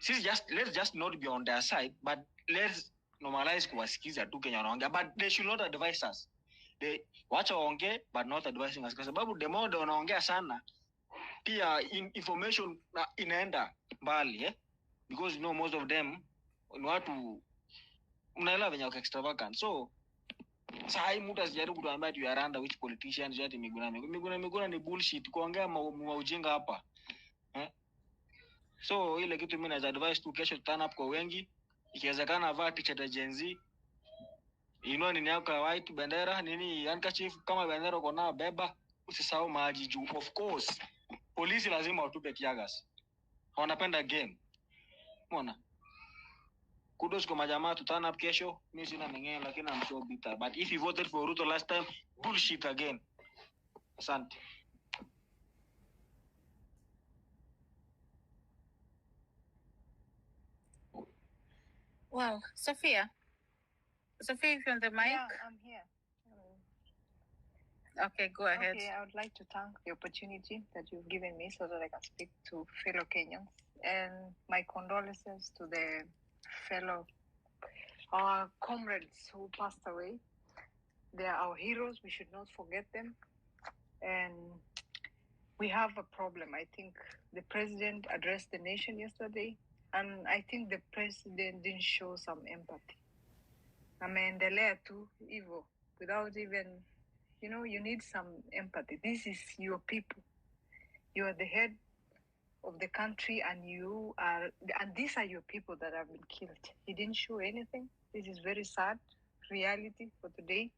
let's just not be on their side, but let's normalize kuwasikiza tu Kenya wanaongea, but they should not advise us. They wacha waongee but not advising us, kwa sababu the more wanaongea sana pia information inaenda mbali because most of them ni watu mnaelewa venye wako extravagant. So sai mtu asijaribu kutuambia tu yaranda which politicians yote miguna ni bullshit kuongea ujinga hapa. So ile kitu mimi na advise tu, kesho turn up kwa wengi, ikiwezekana vaa t-shirt ya Gen Z, inua nini yako ya white, bendera nini handkerchief kama bendera uko nayo beba, usisahau maji juu. Of course polisi lazima watupe kiagas, wanapenda game. Umeona? Kudos kwa majamaa, turn up kesho. Mimi sina mengine lakini I'm so bitter, but if you voted for Ruto last time, bullshit again. Asante. Well, Sophia, if you're on the mic. Yeah, I'm here. Okay, go ahead. Okay, I would like to thank the opportunity that you've given me so that I can speak to fellow Kenyans, and my condolences to the fellow comrades who passed away. They are our heroes. We should not forget them. And we have a problem. I think the president addressed the nation yesterday, and I think the president didn't show some empathy. Ameendelea tu hivyo without even, you need some empathy. This is your people. You are the head of the country, and these are your people that have been killed. He didn't show anything. This is very sad reality for today.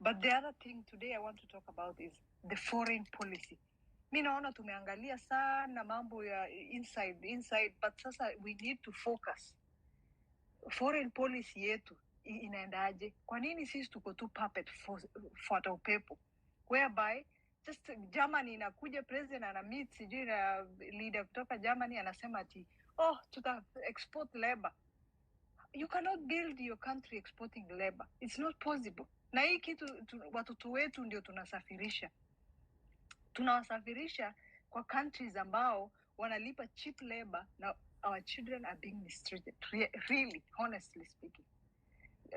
But the other thing today I want to talk about is the foreign policy. Mi naona tumeangalia sana mambo ya inside, but sasa we need to focus. Foreign policy yetu inaendaje? Kwa nini sisi tuko tu puppet fuata upepo? Whereby just Germany inakuja, president ana meet sijui na leader kutoka Germany anasema ati tuta export labor. You cannot build your country exporting labor. It's not possible. Na hii kitu watoto wetu ndio tunawasafirisha kwa countries ambao wanalipa cheap labor, na our children are being mistreated, really, honestly speaking.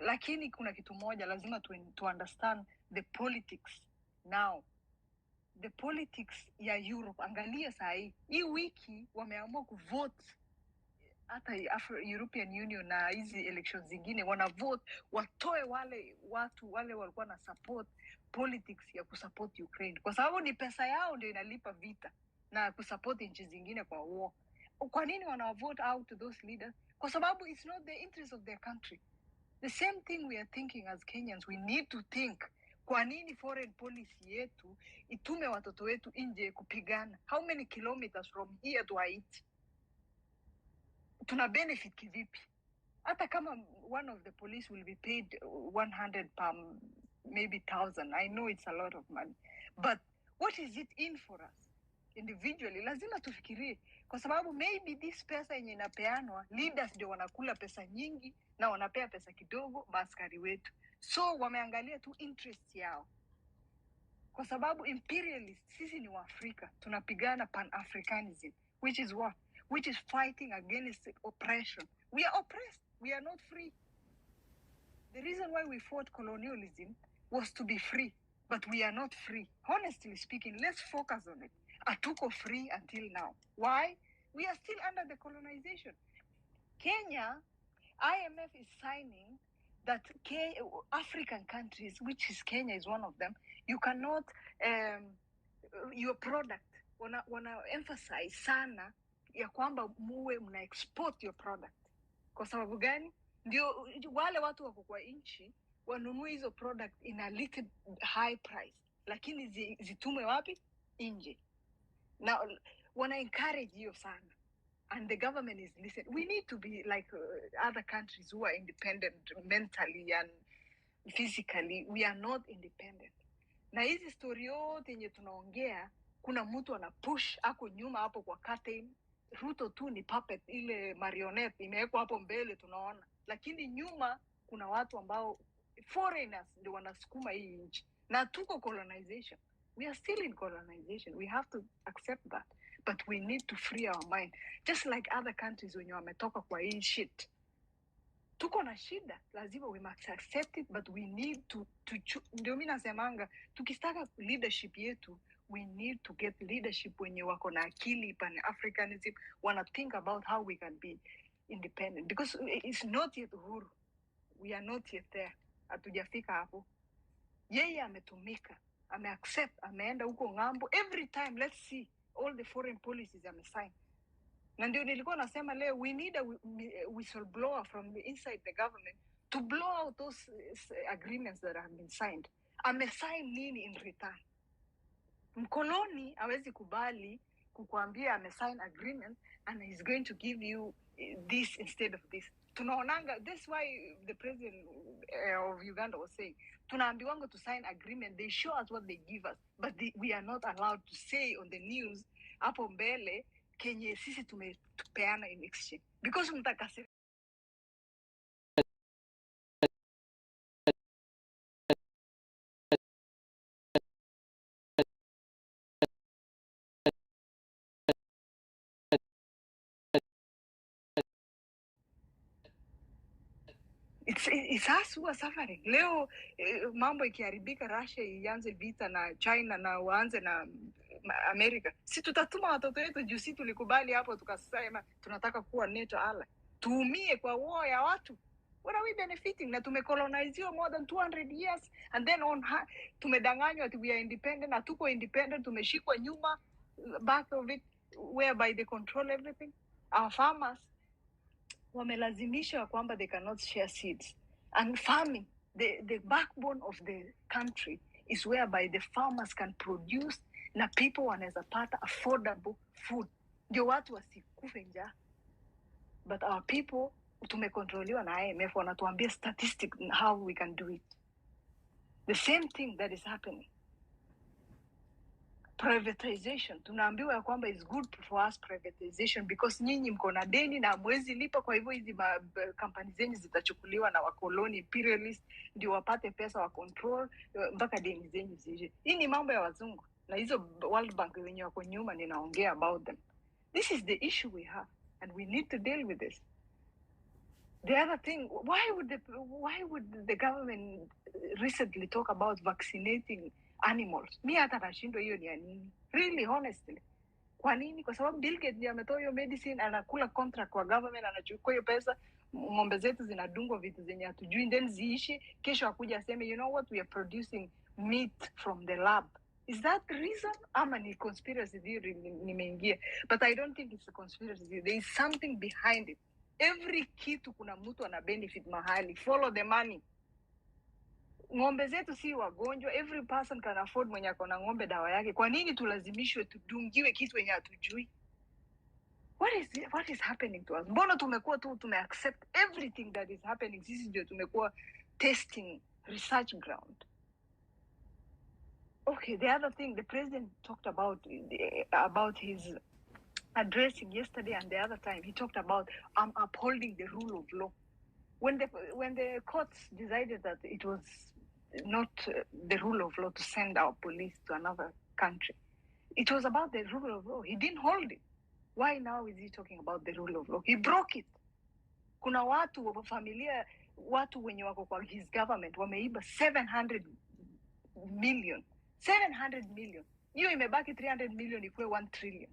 Lakini kuna kitu moja lazima to understand the politics now. The politics ya Europe. Angalia saa hii wiki wameamua kuvote hata European Union na hizi elections zingine wanavote watoe wale watu wale walikuwa na support politics ya kusupport Ukraine, kwa sababu ni pesa yao ndio inalipa vita na kusupport nchi zingine kwa war. Kwa nini wanavote out those leaders? Kwa sababu it's not the interest of their country. The same thing we are thinking as Kenyans. We need to think, kwa nini foreign policy yetu itume watoto wetu nje kupigana? How many kilometers from here to Haiti? Tuna benefit kivipi? Hata kama one of the police will be paid 100 per maybe 1,000. I know it's a lot of money. But what is it in for us? Individually, lazima tufikirie. Kwa sababu maybe this pesa yenye inapeanwa, leaders ndio wanakula pesa nyingi na wanapea pesa kidogo maaskari wetu. So wameangalia tu interest yao. Kwa sababu imperialist, sisi ni Waafrika. Tunapigana pan-Africanism, which is what? Which is fighting against oppression. We are oppressed. We are not free. The reason why we fought colonialism was to be free, but we are not free. Honestly speaking, let's focus on it. Atuko free until now. Why? We are still under the colonization. Kenya, IMF is signing that African countries, which is Kenya is one of them, you cannot, your product, wana emphasize sana ya kwamba muwe mna export your product. Kwa sababu gani? Ndio wale watu wako kwa nchi wanunue hizo product in a little high price, lakini zitume wapi? Nje. Now wana encourage hiyo sana, and the government is listening. We need to be like other countries who are independent mentally and physically. We are not independent. Na hizi story yote yenye tunaongea, kuna mtu ana push ako nyuma hapo kwa curtain. Ruto tu ni puppet, ile marionette imewekwa hapo mbele tunaona, lakini nyuma kuna watu ambao foreigners ndio wanasukuma hii nchi, na tuko colonization. We are still in colonization. We have to accept that. but we need to free our mind. Just like other countries wenye wametoka kwa hii shit. Tuko na shida, lazima we must accept it, but we need to ndio mimi nasemanga, tukistaka leadership yetu, we need to get leadership wenye wako na akili pan-Africanism, wanna think about how we can be independent, because it's not yet uhuru. We are not yet there. Hatujafika hapo. Yeye ametumika, ameaccept, ameenda huko ngambo. Every time, let's see, all the foreign policies amesign. Na ndio nilikuwa nasema leo, we need a whistleblower from the inside the government to blow out those agreements that have been signed. Amesign nini in return? Mkoloni hawezi kubali kukuambia amesign agreement and he's going to give you this instead of this. Tunaonanga, that's why the president of Uganda was saying, tunaambiwanga to sign agreement, they show us what they give us, but we are not allowed to say on the news, hapo mbele, kenye sisi tumepeana in exchange. Because mtakasiri. It's us who are suffering. Leo mambo ikiharibika, Russia ianze vita na China na waanze na America. Si tutatuma watoto wetu juu si tulikubali hapo tukasema tunataka kuwa NATO ally. Tuumie kwa war ya watu. What are we benefiting? Na tumecoloniziwa more than 200 years and then tumedanganywa ati we are independent, na tuko independent, tumeshikwa nyuma back of it whereby they control everything. Our farmers wamelazimisha kwamba they cannot share seeds. And farming, the backbone of the country is whereby the farmers can produce na people wanaweza pata affordable food. Ndio watu wasikufe njaa. But our people, tumekontroliwa na IMF, wanatuambia statistic how we can do it. The same thing that is happening. Privatization, tunaambiwa ya kwamba is good for us privatization because nyinyi mko na deni na mwezi lipa, kwa hivyo hizi kampani zenyu zitachukuliwa na wakoloni imperialist ndio wapate pesa wa control mpaka deni zenyu zije. Hii ni mambo ya wazungu na hizo World Bank wenye wako nyuma ninaongea about them. This is the issue we have and we need to deal with this. The other thing, why would the government recently talk about vaccinating animals? Mi hata nashindwa hiyo ni ya nini? Really, honestly. Kwa nini? Kwa sababu Bill Gates ndiye ametoa hiyo medicine, anakula contract kwa government, anachukua hiyo pesa, ng'ombe zetu zinadungwa vitu zenye hatujui, then ziishi, kesho akuja aseme, you know what, we are producing meat from the lab. Is that the reason? Ama ni conspiracy theory nimeingia. But I don't think it's a conspiracy theory. There is something behind it. Every kitu kuna mtu ana benefit mahali. Follow the money. Ng'ombe zetu si wagonjwa. Every person can afford mwenye akona ng'ombe dawa yake. Kwa nini tulazimishwe tudungiwe kitu yenye hatujui? What is happening to us? Mbona tumekuwa tu tumeaccept everything that is happening? Sisi ndio tumekuwa testing research ground. Okay, the other thing the president talked about his addressing yesterday and the other time, he talked about upholding the rule of law. When the courts decided that it was not the rule of law to send our police to another country, it was about the rule of law. He didn't hold it. Why now is he talking about the rule of law? He broke it. Kuna watu familia, watu wenye wako kwa his government wameiba 700 million. 700 million. Hiyo imebaki 300 million ikuwe 1 trillion.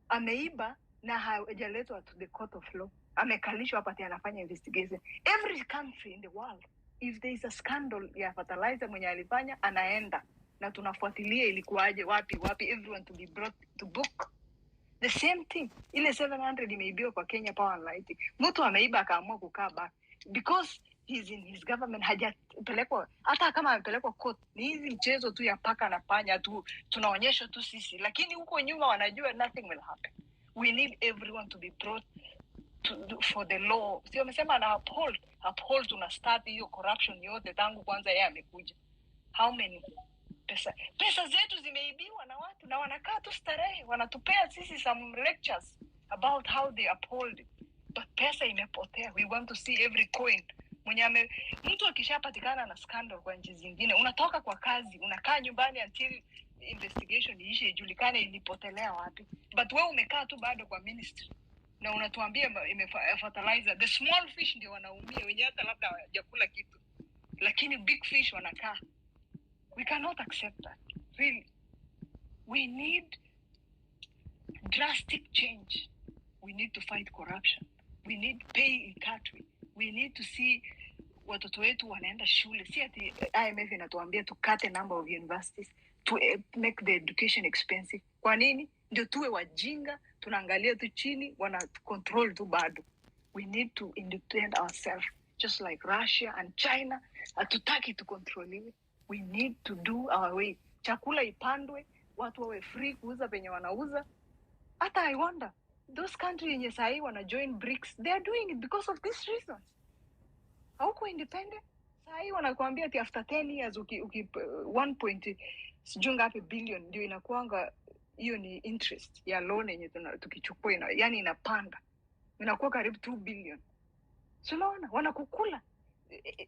Ameiba na hajaletwa to the court of law. Amekalishwa hapa ati anafanya investigation. Every country in the world, if there is a scandal ya fertilizer mwenye alifanya, anaenda na tunafuatilia ilikuwaje, wapi, everyone to be brought to book. The same thing. Ile 700 imeibiwa kwa Kenya Power and Lighting. Mtu ameiba akaamua kukaa back because he's in his government, hajapelekwa, hata kama amepelekwa court, ni hizi mchezo tu ya paka na panya tu, tunaonyesha tu sisi, lakini huko nyuma wanajua nothing will happen. We need everyone to be brought for the law. Sio amesema na uphold tuna start hiyo corruption yote tangu kwanza yeye amekuja. How many pesa zetu zimeibiwa na watu na wanakaa tu starehe, wanatupea sisi some lectures about how they uphold it. But pesa imepotea. We want to see every coin. Mtu akishapatikana na scandal kwa nchi zingine, unatoka kwa kazi, unakaa nyumbani until investigation iishe, ijulikane ilipotelea wapi. but wewe umekaa tu bado kwa ministry na unatuambia fertilizer. The small fish ndio wanaumia, wenye hata labda hawajakula kitu, lakini big fish wanakaa. We cannot accept that, really. We need drastic change. We need to fight corruption. We need pay equity. We need to see watoto wetu wanaenda shule. Si ati IMF inatuambia to cut a number of universities to make the education expensive. Kwa nini? Ndio tuwe wajinga, tunaangalia tu chini, wana control tu bado. We need to independent ourselves, just like Russia and China. Hatutaki to control it. We need to do our way. Chakula ipandwe, watu wawe free kuuza penye wanauza. Hata I wonder, those countries yenye sahi wana join BRICS, they are doing it because of these reasons. Hauko independent. Sahi wanakuambia ati after 10 years uki 1 sijui ngapi billion ndio inakuanga, hiyo ni interest ya loan yenye tukichukua yani inapanda. Inakuwa karibu 2 billion. So unaona wanakukula.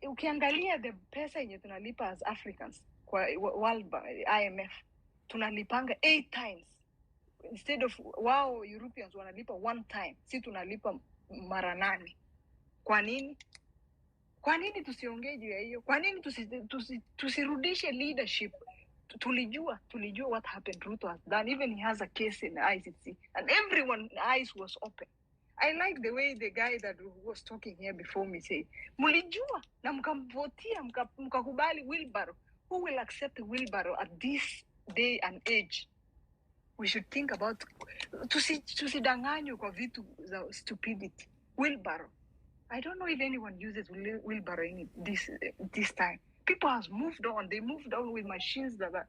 Ukiangalia the pesa yenye tunalipa as Africans kwa World IMF, tunalipanga 8 times. Instead of wao Europeans wanalipa 1 time, si tunalipa mara 8. Kwa nini? Kwa nini tusiongee juu ya hiyo? Kwa nini tusirudishe leadership? Tulijua what happened. Ruto has done. Even he has a case in the ICC, and everyone's eyes was open. I like the way the guy that was talking here before me said, mulijua na mkamvotia mkakubali wheelbarrow. Who will accept a wheelbarrow at this day and age? We should think about tusidanganywe kwa vitu za stupidity. Wheelbarrow. I don't know if anyone uses wheelbarrow in this time. People has moved on. They moved on with machines that are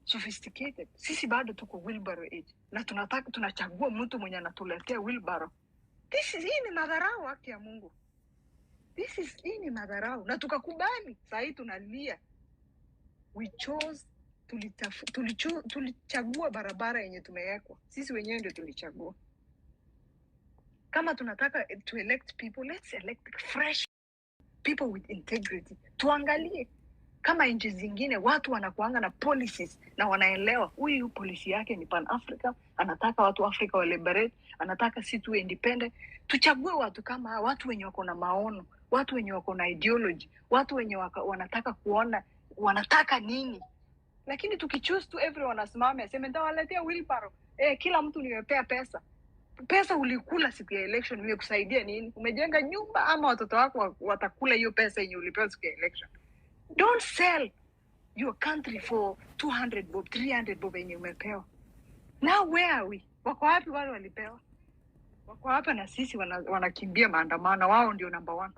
sophisticated. Sisi bado tuko wheelbarrow age. Na tunachagua mtu mwenye anatuletea wheelbarrow. Hii ni madharau haki ya Mungu. Hii ni madharau. Na tukakubali. Sasa tunalia. We chose, tulichagua barabara yenye tumewekwa. Sisi wenyewe ndio tulichagua. Kama tunataka to elect people, let's elect fresh people with integrity. Tuangalie kama nchi zingine watu wanakuanga na policies na wanaelewa huyu policy yake ni pan Africa, anataka watu Africa wa liberate, anataka si tu independent. Tuchague watu kama watu wenye wako na maono, watu wenye wako na ideology, watu wenye wanataka kuona wanataka nini. Lakini tukichoose tu everyone asimame aseme ndawaletea wheelbarrow, kila mtu niwepea pesa ulikula siku ya election, imekusaidia nini? Umejenga nyumba ama watoto wako watakula hiyo pesa yenye ulipewa siku ya election? Don't sell your country for 200 bob, 300 bob yenye umepewa. Now where are we? Wako wapi wale walipewa? Wako hapa na sisi wanakimbia maandamano, wao ndio number 1.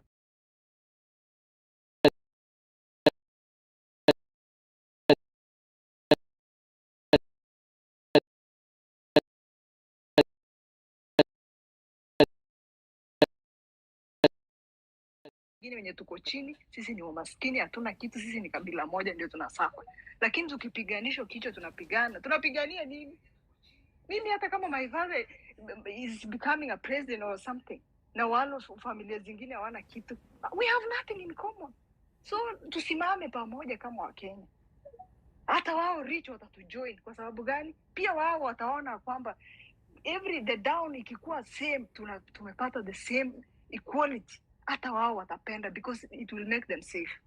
Wenye tuko chini, sisi ni wamaskini, hatuna kitu, sisi ni kabila moja ndio tunasafa. Lakini tukipiganisho kichwa tunapigania nini? Mimi hata kama my father is becoming a president or something, na wale familia zingine hawana kitu, we have nothing in common. So tusimame pamoja kama Wakenya. Hata wao rich watatujoin. Kwa sababu gani? Pia wao wataona kwamba the down ikikuwa same, tumepata the same equality. Hata wao watapenda because it will make them safe.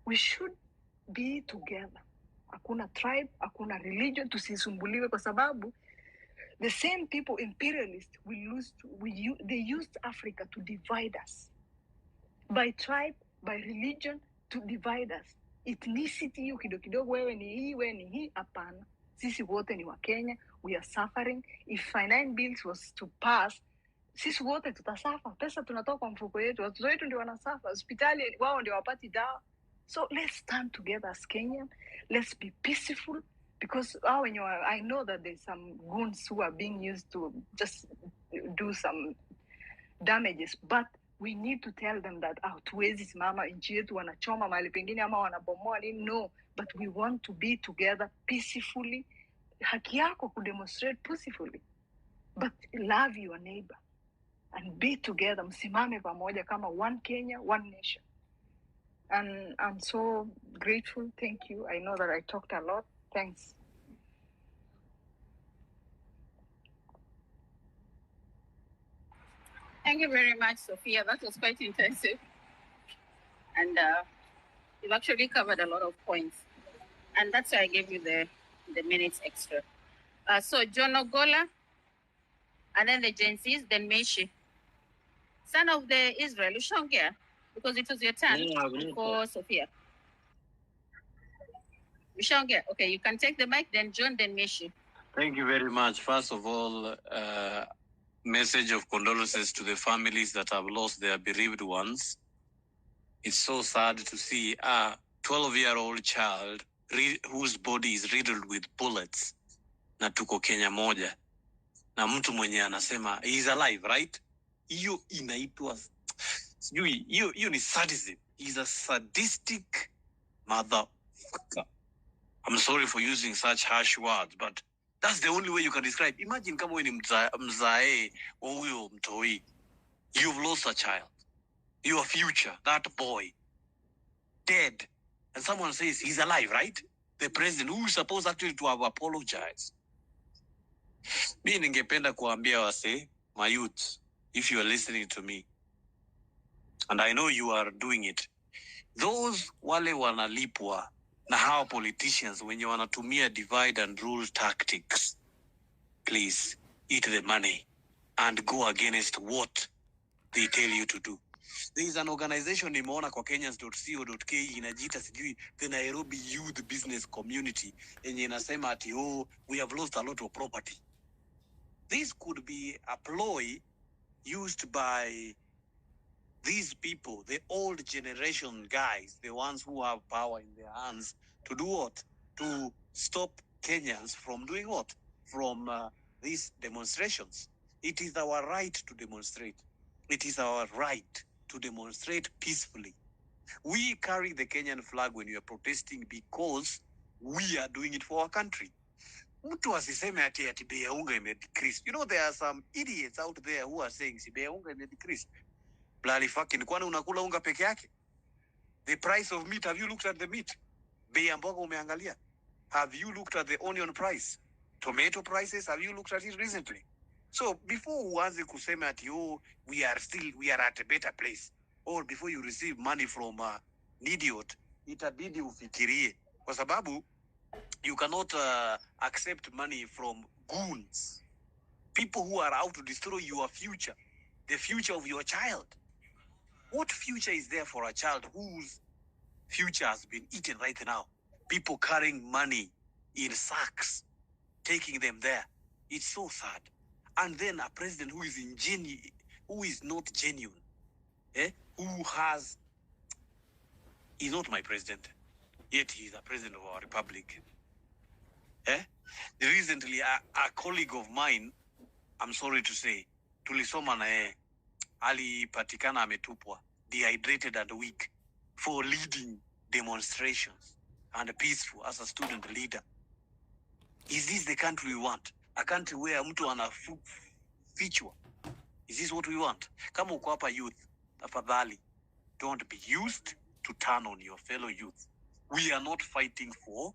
We should be together. Hakuna tribe, hakuna religion, tusisumbuliwe kwa sababu the same people imperialists they used Africa to divide us. By tribe, by religion, to divide us. Ethnicity hiyo kidogo, wewe ni hii, hapana. Sisi wote ni wa Kenya, we are suffering. If finance bills was to pass, sisi wote tutasafa. Pesa tunatoka kwa mfuko yetu, watoto wetu ndio wanasafa, hospitali wao ndio wapati dawa. So let's stand together as Kenyan. Let's be peaceful, because I know that there's some goons who are being used to just do some damages, but we need to tell them that tuwezi simama nchi yetu wanachoma mahali pengine ama wanabomoa nini. No, but we want to be together peacefully. Haki yako kudemonstrate peacefully, but love your neighbor and be together. Msimame pamoja kama one Kenya, one nation. And I'm so grateful. Thank you. I know that I talked a lot. Thanks. Thank you very much, Sophia. That was quite intensive. And you've actually covered a lot of points. And that's why I gave you the minutes extra. So John Ogola, and then the Gen Zs, then Meshi. Son of the Israel, Ushongea, because it was your turn before Sophia. Ushongea, okay, you can take the mic, then John, then Meshi. Thank you very much. First of all, message of condolences to the families that have lost their bereaved ones. It's so sad to see a 12-year-old child whose body is riddled with bullets na tuko Kenya moja na mtu mwenye anasema he is alive, right? Hiyo inaitwa sijui, hiyo ni sadism. He's a sadistic motherfucker. I'm sorry for using such harsh words, but that's the only way you can describe. Imagine kama wewe ni mzae wa huyo mtoi. You've lost a child. Your future, that boy, dead. And someone says he's alive, right? The president, who is supposed actually to have apologized. Mi ningependa kuambia wase, my youth, if you are listening to me, and I know you are doing it, those wale wanalipwa na hao politicians wenye wanatumia divide and rule tactics, please eat the money and go against what they tell you to do. There is an organization nimeona kwa Kenyans.co.ke inajiita sijui the Nairobi Youth Business Community yenye inasema ati we have lost a lot of property. This could be a ploy used by these people, the old generation guys, the ones who have power in their hands, to do what? To stop Kenyans from doing what? From these demonstrations. It is our right to demonstrate. It is our right to demonstrate peacefully. We carry the Kenyan flag when we are protesting because we are doing it for our country. Mtu asiseme ati bei ya unga imedecrease. You know, there are some idiots out there who are saying si bei ya unga imedecrease. Bloody fucking, kwani unakula unga peke yake? The price of meat, have you looked at the meat? Bei ya mboga umeangalia? Have you looked at the onion price? Tomato prices, have you looked at it recently? So before uanze kusema ati we are at a better place, or before you receive money from an idiot, itabidi ufikirie. Kwa sababu you cannot accept money from goons, people who are out to destroy your future, the future of your child. What future is there for a child whose future has been eaten right now? People carrying money in sacks, taking them there. It's so sad. And then a president who is who is not genuine, he's not my president, yet he's a president of our republic. Recently, a colleague of mine, I'm sorry to say, tulisoma na alipatikana ametupwa, dehydrated and weak, for leading demonstrations and peaceful as a student leader. Is this the country we want? A country where mtu anafichwa? Is this what we want? Kama uko hapa youth, tafadhali, don't be used to turn on your fellow youth. We are not fighting for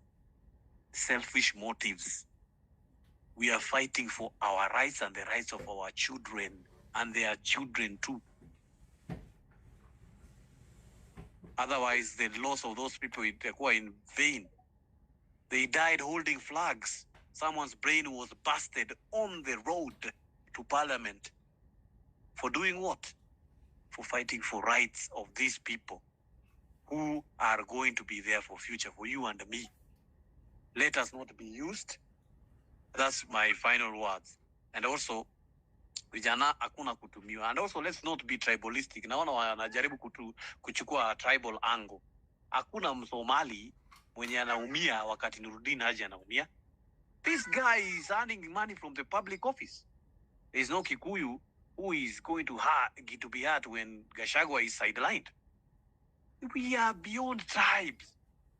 selfish motives. We are fighting for our rights and the rights of our children and their children too. Otherwise, the loss of those people were in vain. They died holding flags. Someone's brain was busted on the road to parliament. For doing what? For fighting for rights of these people who are going to be there for future, for you and me. Let us not be used. That's my final words. And also, vijana hakuna kutumiwa. And also, let's not be tribalistic. Naona wanajaribu kuchukua tribal angle. Hakuna Msomali mwenye anaumia wakati Nurudin Haji anaumia. This guy is earning money from the public office. There is no Kikuyu who is going to be hurt when Gachagua is sidelined. We are beyond tribes.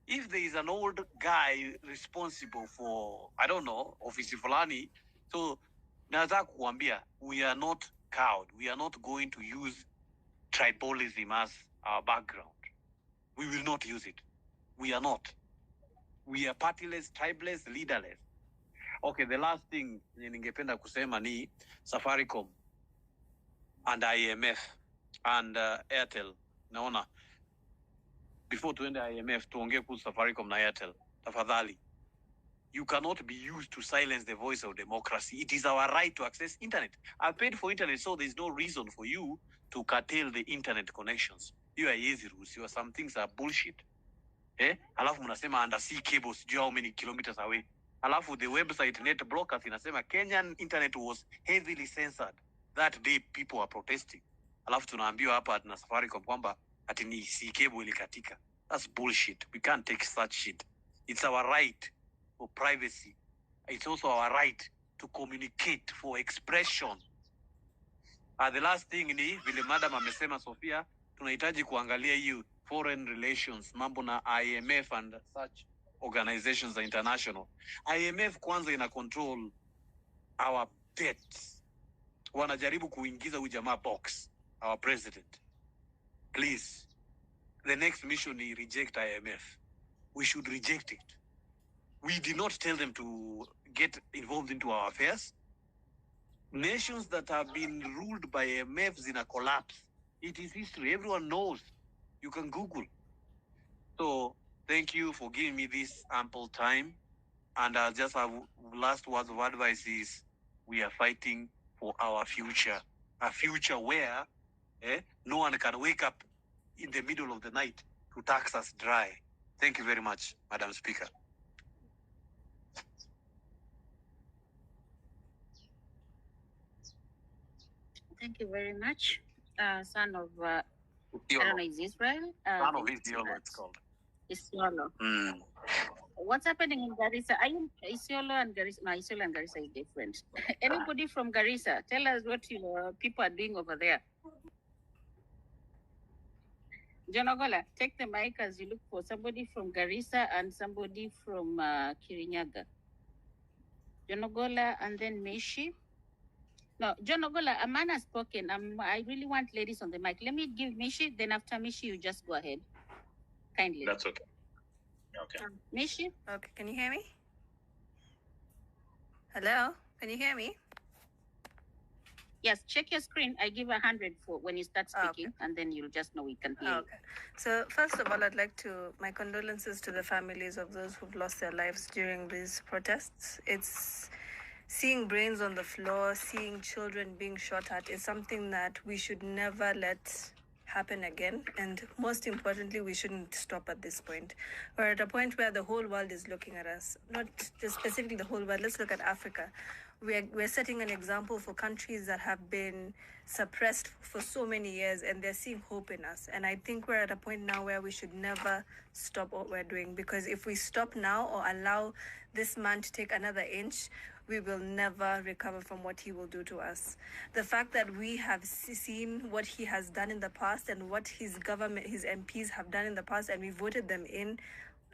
If there is an old guy responsible for, I don't know, ofisi fulani, so nataka kuambia, we are not cowed. We are not going to use tribalism as our background. We will not use it. We are not. We are partyless, tribeless, leaderless. Okay, the last thing ningependa kusema ni Safaricom. and IMF and Airtel. Naona before tuende IMF tuongee kuhusu Safaricom na Airtel. Tafadhali. You cannot be used to silence the voice of democracy. It is our right to access internet. I paid for internet, so there's no reason for you to curtail the internet connections. You are easy rules. Some things are bullshit. Alafu mnasema undersea cables, how many kilometers away. Alafu the website net brokers inasema Kenyan internet was heavily censored. That day people are protesting. Alafu tunaambiwa hapa na Safaricom kwamba ati ni sea cable ilikatika. That's bullshit. We can't take such shit. It's our right for privacy. It's also our right to communicate for expression. The last thing ni vile madam amesema Sophia, tunahitaji kuangalia hiyo foreign relations, mambo na IMF and such organizations are international. IMF kwanza ina control our debts. Wanajaribu kuingiza ujamaa box, our president. Please, the next mission is reject IMF. We should reject it. We did not tell them to get involved into our affairs. Nations that have been ruled by IMFs in a collapse. It is history. Everyone knows. You can Google. So thank you for giving me this ample time. And I'll just have last words of advice is we are fighting for our future. A future where no one can wake up in the middle of the night to tax us dry. Thank you very much, Madam Speaker. Thank you very much. Son of, I don't know, is Israel? Son of Isiolo, it's called. Isiolo. What's happening in Garissa? Are you Isiolo and Garissa? No, Isiolo and Garissa is different. Anybody from Garissa, tell us what your people are doing over there. John Ogola, take the mic as you look for somebody from Garissa and somebody from Kirinyaga. John Ogola and then Mishi. No, John Ogola, a man has spoken. I really want ladies on the mic. Let me give Mishi, then after Mishi, you just go ahead. Kindly. That's okay. Okay. Mishi? Okay, can you hear me? Hello? Can you hear me? Yes, check your screen. I give 100 for when you start speaking, Okay. and then you'll just know we can hear Okay. So first of all, I'd like to, my condolences to the families of those who've lost their lives during these protests. It's seeing brains on the floor, seeing children being shot at is something that we should never let happen again. And most importantly, we shouldn't stop at this point. We're at a point where the whole world is looking at us, not just specifically the whole world. Let's look at Africa. We're setting an example for countries that have been suppressed for so many years, and they're seeing hope in us. And I think we're at a point now where we should never stop what we're doing, because if we stop now or allow this man to take another inch, we will never recover from what he will do to us. The fact that we have seen what he has done in the past and what his government, his MPs have done in the past, and we voted them in,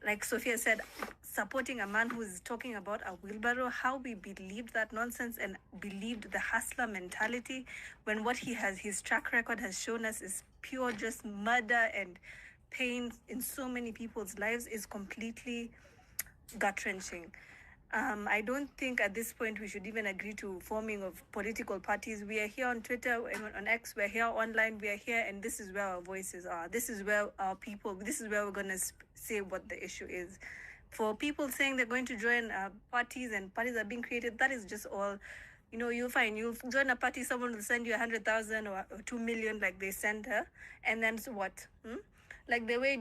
like Sophia said, supporting a man who is talking about a wheelbarrow, how we believed that nonsense and believed the hustler mentality, when what he has, his track record has shown us is pure just murder and pain in so many people's lives, is completely gut-wrenching. I don't think at this point we should even agree to forming of political parties. We are here on Twitter, on X, we're here online, we are here, and this is where our voices are. This is where our people, this is where we're going to say what the issue is. For people saying they're going to join parties and parties are being created, that is just all, you know, you'll find, you'll join a party, someone will send you 100,000 or 2 million like they sent her, and then so what? Like the way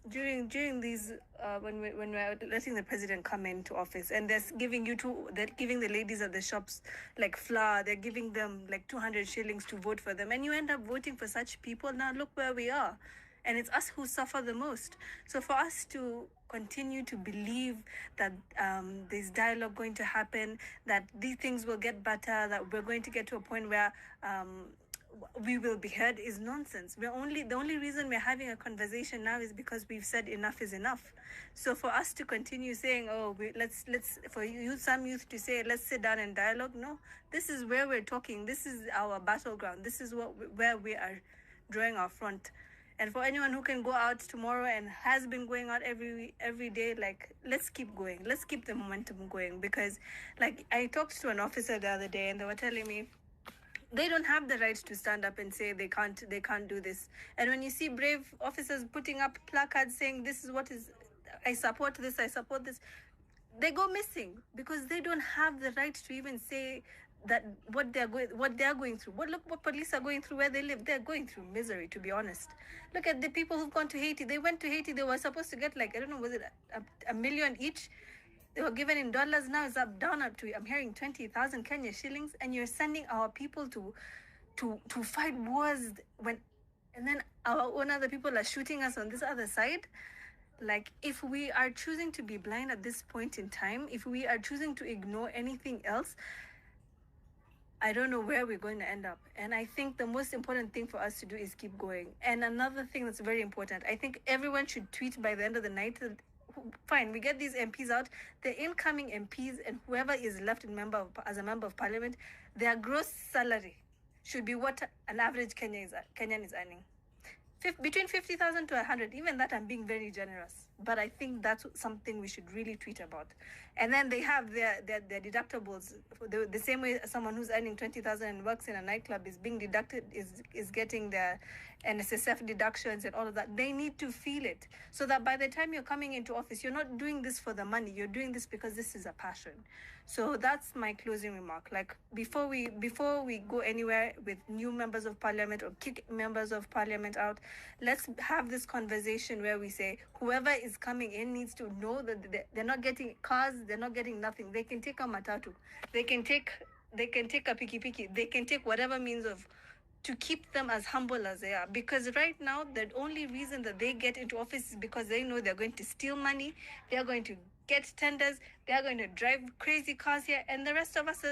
during these when we're letting the president come into office, and they're giving the ladies at the shops like flour, they're giving them like 200 shillings to vote for them, and you end up voting for such people. Now look where we are, and it's us who suffer the most. So for us to continue to believe that there's dialogue going to happen, that these things will get better, that we're going to get to a point where we will be heard, is nonsense. The only reason we're having a conversation now is because we've said enough is enough. So for us to continue saying, let's for some youth to say, let's sit down and dialogue, no, this is where we're talking. This is our battleground. This is where we are drawing our front. And for anyone who can go out tomorrow and has been going out every day, like, let's keep going. Let's keep the momentum going, because like I talked to an officer the other day and they were telling me, they don't have the right to stand up and say they can't do this. And when you see brave officers putting up placards saying this is what is, I support this, they go missing because they don't have the right to even say that what they're going through. Look what police are going through where they live. They're going through misery, to be honest. Look at the people who've gone to Haiti. They went to Haiti. They were supposed to get like, I don't know, was it a million each? They were given in dollars. Now it's down up to, I'm hearing 20,000 Kenya shillings, and you're sending our people to fight wars and then our own other people are shooting us on this other side. Like, if we are choosing to be blind at this point in time, if we are choosing to ignore anything else, I don't know where we're going to end up. And I think the most important thing for us to do is keep going. And another thing that's very important, I think everyone should tweet by the end of the night. Fine, we get these MPs out. The incoming MPs and whoever is left as a member of parliament, their gross salary should be what an average Kenyan is earning. Between 50,000 to 100, even that I'm being very generous. But I think that's something we should really tweet about. And then they have their deductibles. The same way someone who's earning 20,000 and works in a nightclub is being deducted, is getting their NSSF deductions and all of that. They need to feel it so that by the time you're coming into office, you're not doing this for the money. You're doing this because this is a passion. So that's my closing remark. Like, before we go anywhere with new members of parliament or kick members of parliament out, let's have this conversation where we say whoever is coming in needs to know that they're not getting cars, they're not getting nothing. They can take a matatu, they can take a piki, they can take whatever means of to keep them as humble as they are. Because right now, the only reason that they get into office is because they know they're going to steal money, they're going to get tenders, they're going to drive crazy cars here, and the rest of us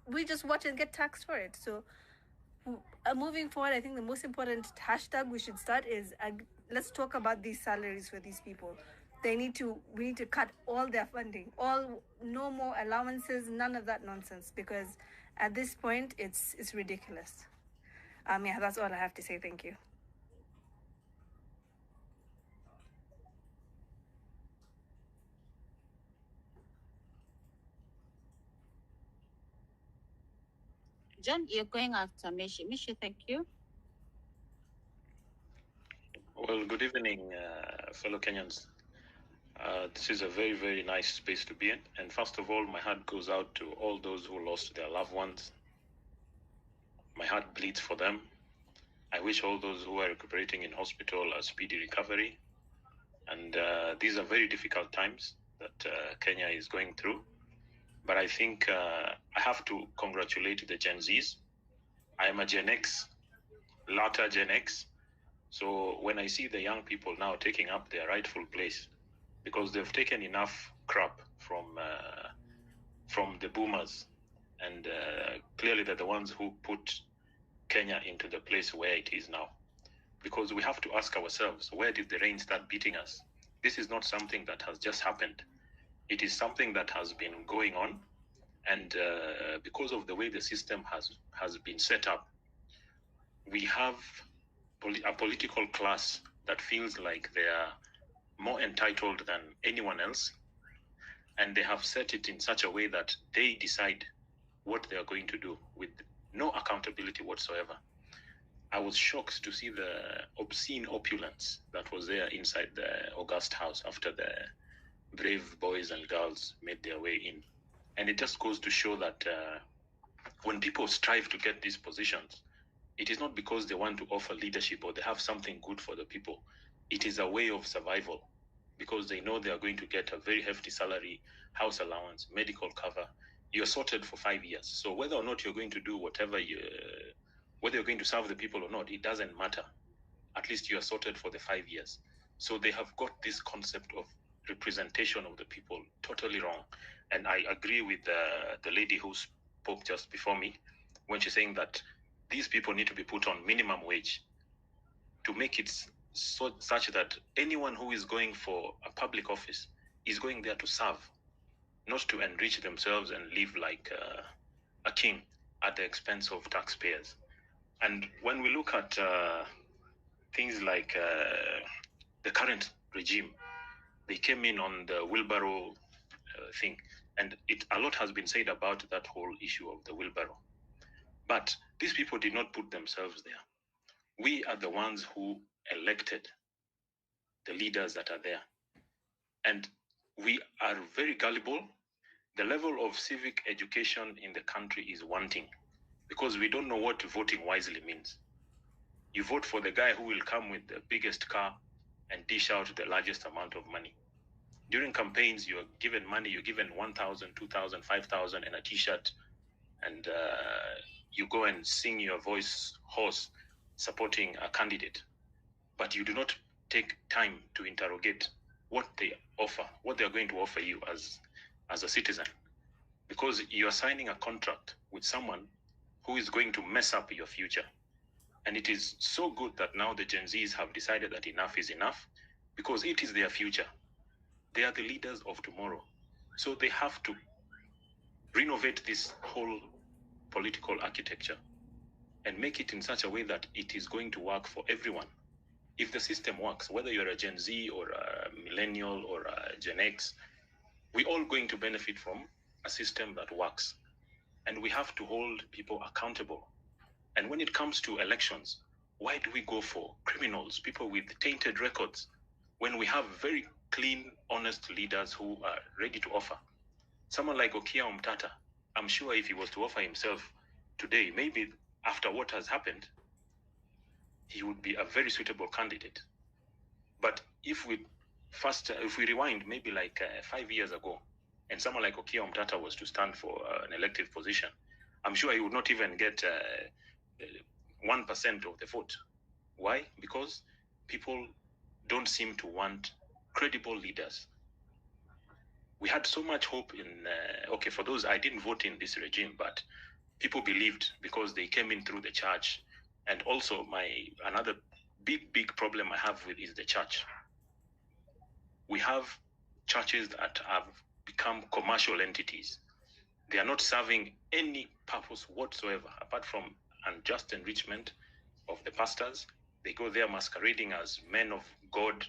we just watch and get taxed for it. So moving forward, I think the most important hashtag we should start is let's talk about these salaries for these people. We need to cut all their funding, no more allowances, none of that nonsense, because at this point it's ridiculous. Yeah, that's all I have to say. Thank you. John, you're going after Mishi. Mishi, thank you. Well, good evening, fellow Kenyans. This is a very, very nice space to be in. And first of all, my heart goes out to all those who lost their loved ones. My heart bleeds for them. I wish all those who are recuperating in hospital a speedy recovery. And these are very difficult times that Kenya is going through. But I think I have to congratulate the Gen Zs. I am a Gen X, latter Gen X. So when I see the young people now taking up their rightful place, because they've taken enough crap from the boomers, and clearly they're the ones who put Kenya into the place where it is now. Because we have to ask ourselves, where did the rain start beating us? This is not something that has just happened. It is something that has been going on, and because of the way the system has been set up, we have a political class that feels like they are more entitled than anyone else, and they have set it in such a way that they decide what they are going to do with no accountability whatsoever. I was shocked to see the obscene opulence that was there inside the August House after the brave boys and girls made their way in. And it just goes to show that when people strive to get these positions, it is not because they want to offer leadership or they have something good for the people. It is a way of survival, because they know they are going to get a very hefty salary, house allowance, medical cover. You're sorted for 5 years. So whether or not you're going to do whether you're going to serve the people or not, it doesn't matter. At least you are sorted for the 5 years. So they have got this concept of representation of the people totally wrong. And I agree with the lady who spoke just before me when she's saying that these people need to be put on minimum wage to make it such that anyone who is going for a public office is going there to serve, not to enrich themselves and live like a king at the expense of taxpayers. And when we look at things like the current regime, they came in on the wheelbarrow thing, and a lot has been said about that whole issue of the wheelbarrow. But these people did not put themselves there. We are the ones who elected the leaders that are there. And we are very gullible. The level of civic education in the country is wanting because we don't know what voting wisely means. You vote for the guy who will come with the biggest car and dish out the largest amount of money. During campaigns, you're given money, you're given 1,000, 2,000, 5,000 and a t-shirt, and you go and sing your voice hoarse supporting a candidate. But you do not take time to interrogate what they offer, what they are going to offer you as a citizen. Because you are signing a contract with someone who is going to mess up your future. And it is so good that now the Gen Zs have decided that enough is enough because it is their future. They are the leaders of tomorrow. So they have to renovate this whole political architecture and make it in such a way that it is going to work for everyone. If the system works, whether you're a Gen Z or a millennial or a Gen X, we're all going to benefit from a system that works. And we have to hold people accountable. And when it comes to elections, why do we go for criminals, people with tainted records, when we have very clean, honest leaders who are ready to offer? Someone like Okia Omtata, I'm sure if he was to offer himself today, maybe after what has happened, he would be a very suitable candidate. But if we rewind maybe like 5 years ago, and someone like Okia Omtata was to stand for an elective position, I'm sure he would not even get 1% of the vote. Why? Because people don't seem to want credible leaders. We had so much hope in, for those, I didn't vote in this regime, but people believed because they came in through the church. And also another big problem I have with is the church. We have churches that have become commercial entities. They are not serving any purpose whatsoever, apart from unjust enrichment of the pastors. They go there masquerading as men of God,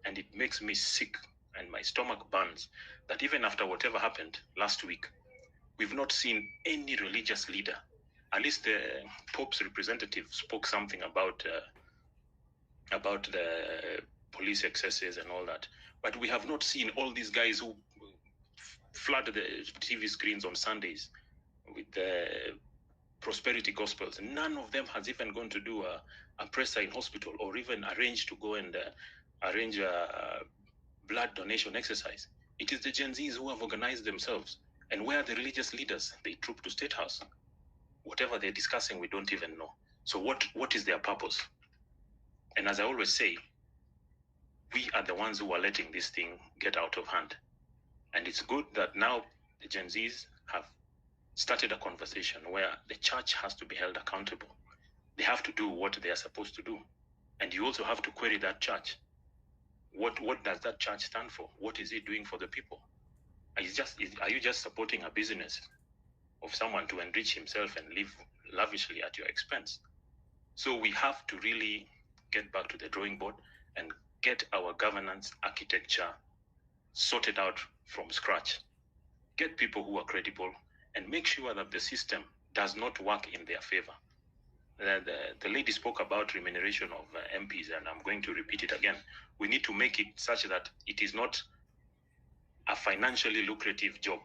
and it makes me sick and my stomach burns that even after whatever happened last week, we've not seen any religious leader. At least the Pope's representative spoke something about the police excesses and all that. But we have not seen all these guys who flood the TV screens on Sundays with the prosperity gospels. None of them has even gone to do a presser in hospital or even arranged to go and arrange a blood donation exercise. It is the Gen Zs who have organized themselves. And where are the religious leaders? They troop to State House. Whatever they're discussing, we don't even know. So what is their purpose? And as I always say, we are the ones who are letting this thing get out of hand. And it's good that now the Gen Zs have started a conversation where the church has to be held accountable. They have to do what they are supposed to do. And you also have to query that church. What does that church stand for? What is it doing for the people? Are you just supporting a business of someone to enrich himself and live lavishly at your expense? So we have to really get back to the drawing board and get our governance architecture sorted out from scratch. Get people who are credible and make sure that the system does not work in their favor. The lady spoke about remuneration of MPs, and I'm going to repeat it again. We need to make it such that it is not a financially lucrative job.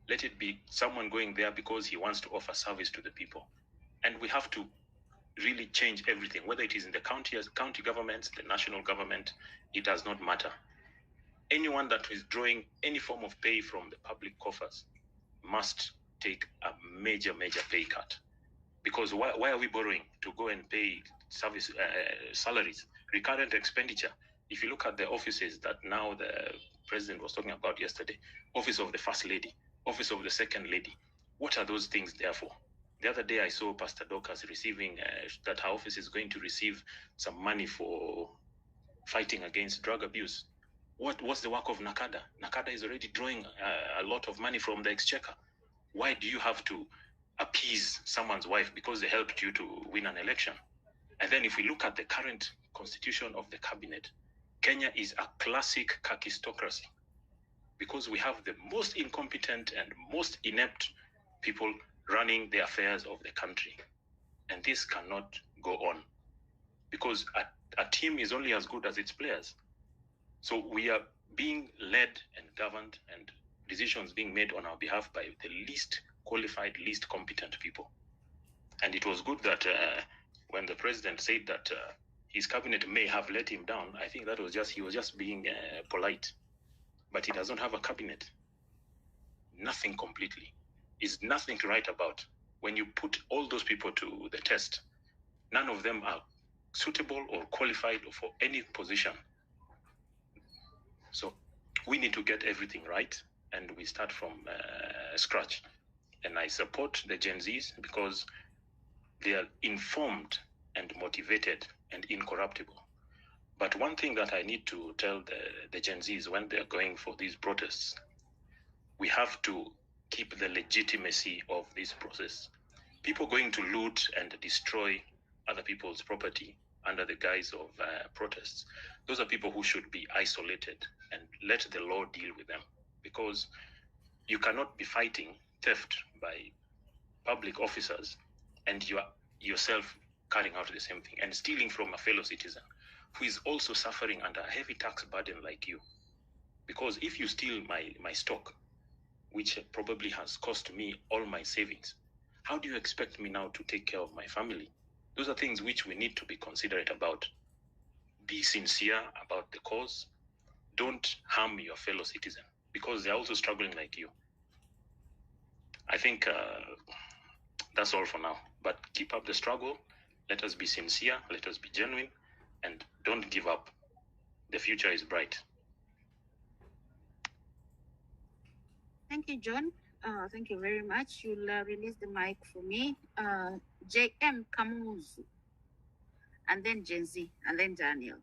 Let it be someone going there because he wants to offer service to the people. And we have to really change everything, whether it is in the county governments, the national government, it does not matter. Anyone that is drawing any form of pay from the public coffers must take a major pay cut. Because why are we borrowing to go and pay salaries, recurrent expenditure? If you look at the offices that now the president was talking about yesterday, office of the first lady, office of the second lady, what are those things there for? The other day I saw Pastor Dorcas receiving, that her office is going to receive some money for fighting against drug abuse. What's the work of NACADA? NACADA is already drawing a lot of money from the exchequer. Why do you have to appease someone's wife because they helped you to win an election? And then if we look at the current constitution of the cabinet, Kenya is a classic kakistocracy because we have the most incompetent and most inept people running the affairs of the country. And this cannot go on, because a team is only as good as its players. So we are being led and governed, and decisions being made on our behalf by the least qualified, least competent people. And it was good that when the president said that his cabinet may have let him down, I think that was he was just being polite. But he doesn't have a cabinet. Nothing completely. Is nothing to write about. When you put all those people to the test, none of them are suitable or qualified for any position. So we need to get everything right, and we start from scratch. And I support the Gen Zs because they are informed and motivated and incorruptible. But one thing that I need to tell the Gen Zs when they're going for these protests, we have to keep the legitimacy of this process. People going to loot and destroy other people's property under the guise of protests, those are people who should be isolated and let the law deal with them, because you cannot be fighting theft by public officers and you are yourself carrying out the same thing and stealing from a fellow citizen who is also suffering under a heavy tax burden like you. Because if you steal my stock, which probably has cost me all my savings, how do you expect me now to take care of my family? Those are things which we need to be considerate about. Be sincere about the cause. Don't harm your fellow citizen, because they're also struggling like you. I think that's all for now. But keep up the struggle. Let us be sincere. Let us be genuine. And don't give up. The future is bright. Thank you, John. Thank you very much. You'll release the mic for me. JM Kamuzu, and then Gen Z, and then Daniel.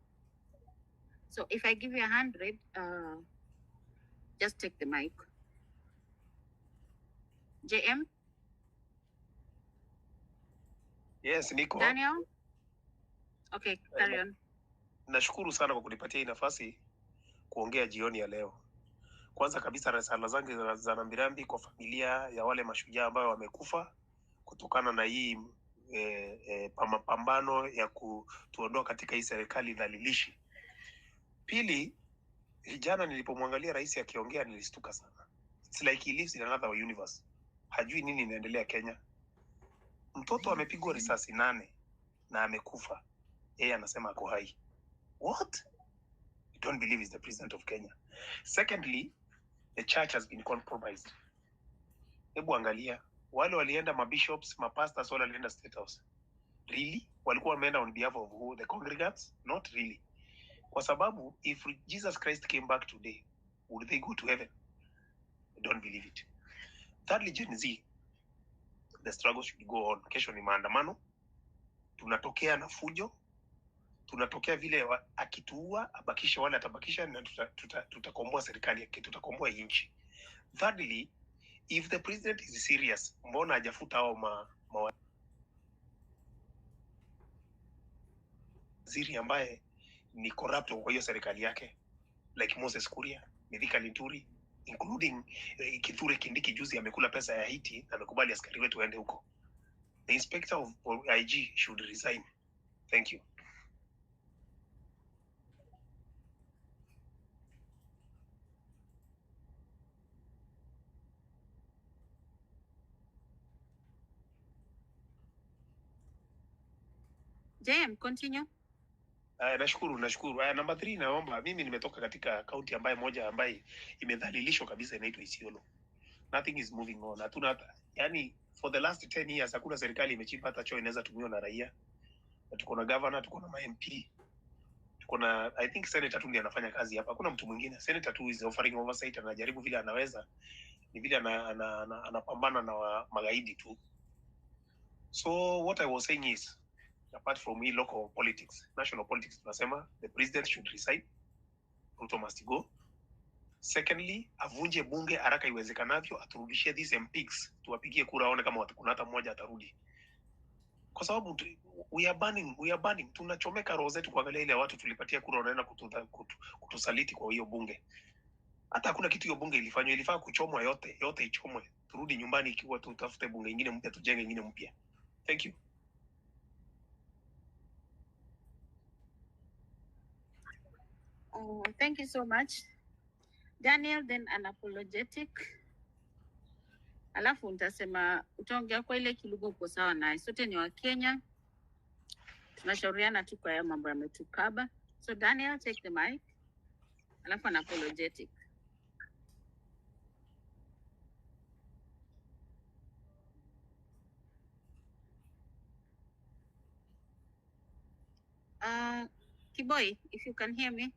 So if I give you 100, just take the mic. JM? Yes, niko. Daniel? Okay, carry on. Nashukuru sana kwa kunipatia hii nafasi kuongea jioni ya leo. Kwanza kabisa risala zangu za rambirambi kwa familia ya wale mashujaa ambao wamekufa kutokana na hii mapambano ya kutuondoa katika hii serikali dhalilishi. Pili, jana nilipomwangalia rais akiongea nilistuka sana. It's like he lives in another universe. Hajui nini inaendelea Kenya. Mtoto amepigwa risasi 8 na amekufa. Yeye anasema ako hai. What? I don't believe he's the president of Kenya. Secondly, the church has been compromised. Hebu angalia, wale walienda mabishops, mapastors, wale walienda State House. Really? Walikuwa wameenda on behalf of who? The congregants? Not really. Kwa sababu, if Jesus Christ came back today, would they go to heaven? I don't believe it. Thirdly, Gen Z, the struggle should go on. Kesho ni maandamano. Tunatokea na fujo. Tunatokea vile akituua, abakisha wale atabakisha, na tutakomboa serikali yake, tutakomboa nchi. Thirdly, if the president is serious, mbona hajafuta hao waziri ambaye ni corrupt kwa hiyo serikali yake, like Moses Kuria, Mithika Linturi, including Kithure Kindiki juzi amekula pesa ya Haiti na amekubali askari wetu waende huko. The inspector of IG should resign. Thank you. JM, continue. Nashukuru. Number 3, naomba, mimi nimetoka katika kaunti ambaye moja ambaye imedhalilishwa kabisa, inaitwa Isiolo. Nothing is moving on. Hatuna, yani for the last 10 years hakuna serikali imechimba hata choo inaweza tumiwa na raia. Tuko na governor, tuko na MP, tuko na I think senator tu ndiye anafanya kazi hapa. Hakuna mtu mwingine. Senator tu is offering oversight, anajaribu vile anaweza. Ni vile anapambana na magaidi tu. So what I was saying is, apart from local politics, national politics, tunasema the president should resign. Ruto must go. Secondly, avunje bunge haraka iwezekanavyo, aturudishie these MPs, tuwapigie kura aone kama kuna hata mmoja atarudi. Kwa sababu we are burning, tunachomeka roho zetu kuangalia ile watu tulipatia kura wanaenda kutusaliti kwa hiyo bunge. Hata hakuna kitu hiyo bunge ilifanywa, ilifaa kuchomwa yote ichomwe. turudi nyumbani ikiwa tutafute bunge nyingine mpya, tujenge nyingine mpya. Thank you. Thank you so much. Daniel, then unapologetic. Alafu nitasema utaongea kwa ile kilugha uko sawa naye. Sote ni wa Kenya. Tunashauriana tu kwa haya mambo yametukaba. So Daniel, take the mic. Alafu unapologetic. Kiboy, if you can hear me.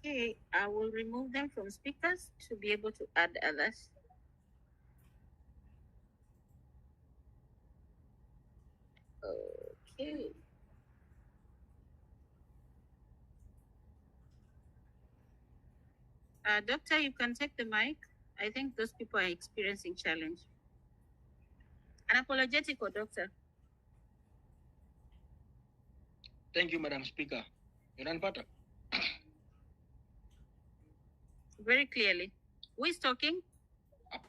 Okay, I will remove them from speakers to be able to add others. Okay. Doctor, you can take the mic. I think those people are experiencing challenge. Unapologetic or doctor? Thank you, Madam Speaker. Unanipata? Very clearly. Who is talking?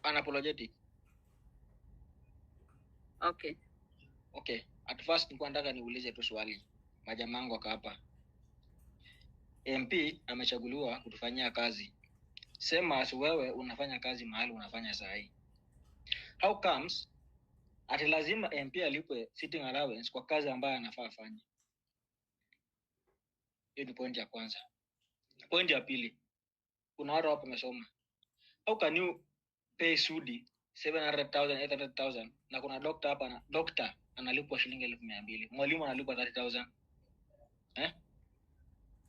Unapologetic. Okay. Okay. At first nilikuwa nataka niulize tu swali. Majamangu waka hapa. MP amechaguliwa kutufanyia kazi. Sema as wewe unafanya kazi mahali unafanya saa hii. How comes ati lazima MP alipwe sitting allowance kwa kazi ambayo anafaa afanye? Hiyo ni point ya kwanza. Point ya pili. Kuna watu hapa wamesoma. How can you pay Sudi 700,000, 800,000 na kuna doctor hapa na doctor analipwa shilingi 200,000. Mwalimu analipwa 30,000.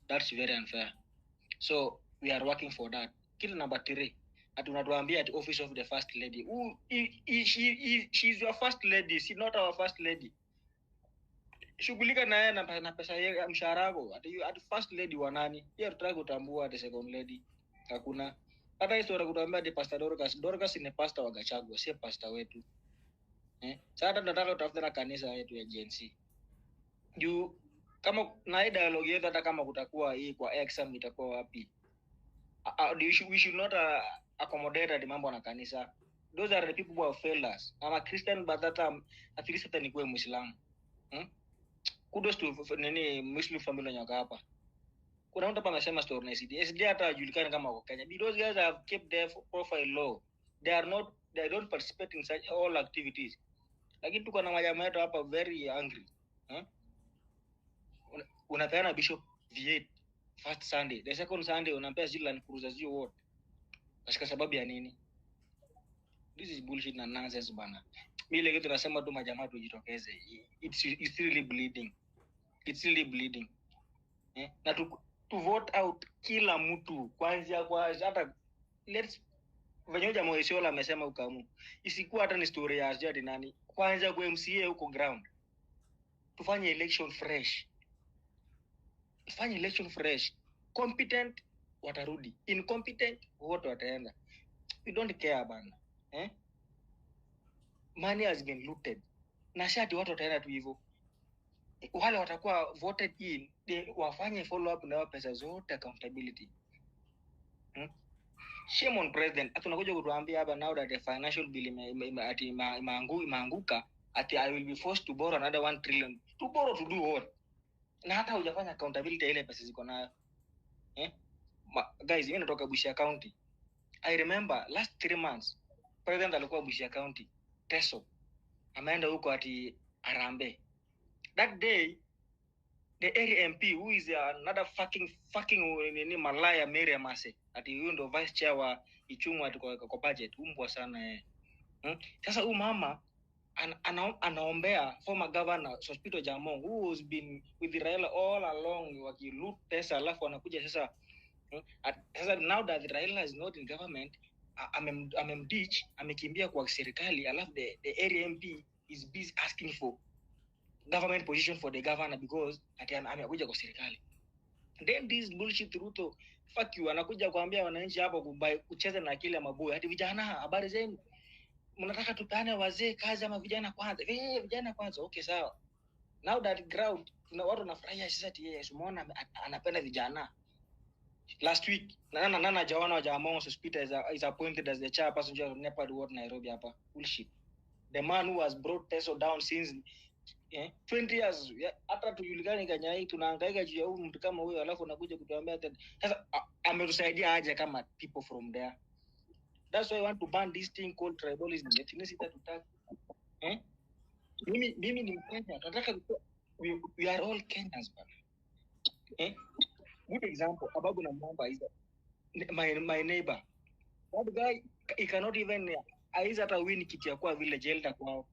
That's very unfair. So we are working for that. Kitu number 3. Tunatuambia at office of the first lady. She's your first lady, she's not our first lady. Shughulika na yeye na pesa ya mshahara wako. At first lady wa nani? Pia tutaki kutambua at second lady. Hakuna. Hata historia kutuambia ati Pastor Dorcas ni pastor wa Gachagua, si pastor wetu. Sasa tunataka utafute na kanisa yetu ya GNC. Juu kama na dialogue yetu hata kama kutakuwa hii kwa exam itakuwa wapi? We should not accommodate the mambo na kanisa. Those are the people who have failed us. I'm a Christian, but that at least hata nikuwe Muislamu. Kudos to Muslim family nyoka hapa. Kuna mtu hapa amesema story na SD. SD hata hajulikani kama wako Kenya. Those guys have kept their profile low. They don't participate in such all activities. Lakini tuko na majamaa wetu hapa very angry. Unapeana Bishop V8 first Sunday, the second Sunday unampea Zealand Cruiser zio wote. Kwa sababu ya nini? This is bullshit na nonsense bana. Mimi ile kitu nasema tu majamaa tujitokeze. It's really bleeding. It's really bleeding. Na to vote out kila mtu kwanza kwa hata let's Vanyoja Moisiola amesema ukamu. Isikuwa hata ni story ya jadi nani. Kwanza kwa MCA huko ground. Tufanye election fresh. Fanya election fresh. Competent watarudi, incompetent wote wataenda. We don't care bana. Money has been looted. Na shati watu wataenda tu hivyo. Wale watakuwa voted in, wafanye follow up na pesa zote, accountability. Shame on president. Tunakuja kutuambia hapa now that the financial bill imeanguka ati I will be forced to borrow another 1 trillion. To borrow to do what? Na hata hujafanya accountability ile pesa ziko nayo. Guys, mimi natoka Busia County. I remember last 3 months president alikuwa Busia County, Teso. Ameenda huko ati Arambe. That day the area MP who is another fucking malaya Mary Amase ati huyo ndo vice chair wa Ichumu ati kwa budget umbwa sana yeye. Sasa huyu mama anaombea former governor Hospital Jamong who has been with Raila all along wakiloot pesa, alafu anakuja sasa now that Raila is not in government amemditch, amekimbia kwa serikali, alafu the area MP is busy asking for government position for the governor because ati amekuja kwa serikali. Then this bullshit Ruto, fuck you, anakuja kuambia wananchi hapo kucheza na akili ya maboya. Ati vijana, habari zenu? Mnataka tupeane wazee kazi ama vijana kwanza? Vijana kwanza. Okay, sawa. Now that crowd, kuna watu wanafurahia sasa ati yes, umeona anapenda vijana. Last week, Nana Jawana Jamon Hospital is appointed as the chairperson of Nepal Ward Nairobi hapa. Bullshit. The man who has brought Teso down since 20 years. Hata tujulikane Kenya hii tunahangaika juu ya huyu mtu kama huyo, alafu unakuja kutuambia sasa ametusaidia aje kama people from there. That's why I want to ban this thing called tribalism. Ethnicity tutaki. Mimi ni Mkenya. Tunataka we are all Kenyans bana. Good example, Ababu na Mwamba is my neighbor. That guy, he cannot even aiza hata win kiti ya kwa vile jelda kwao.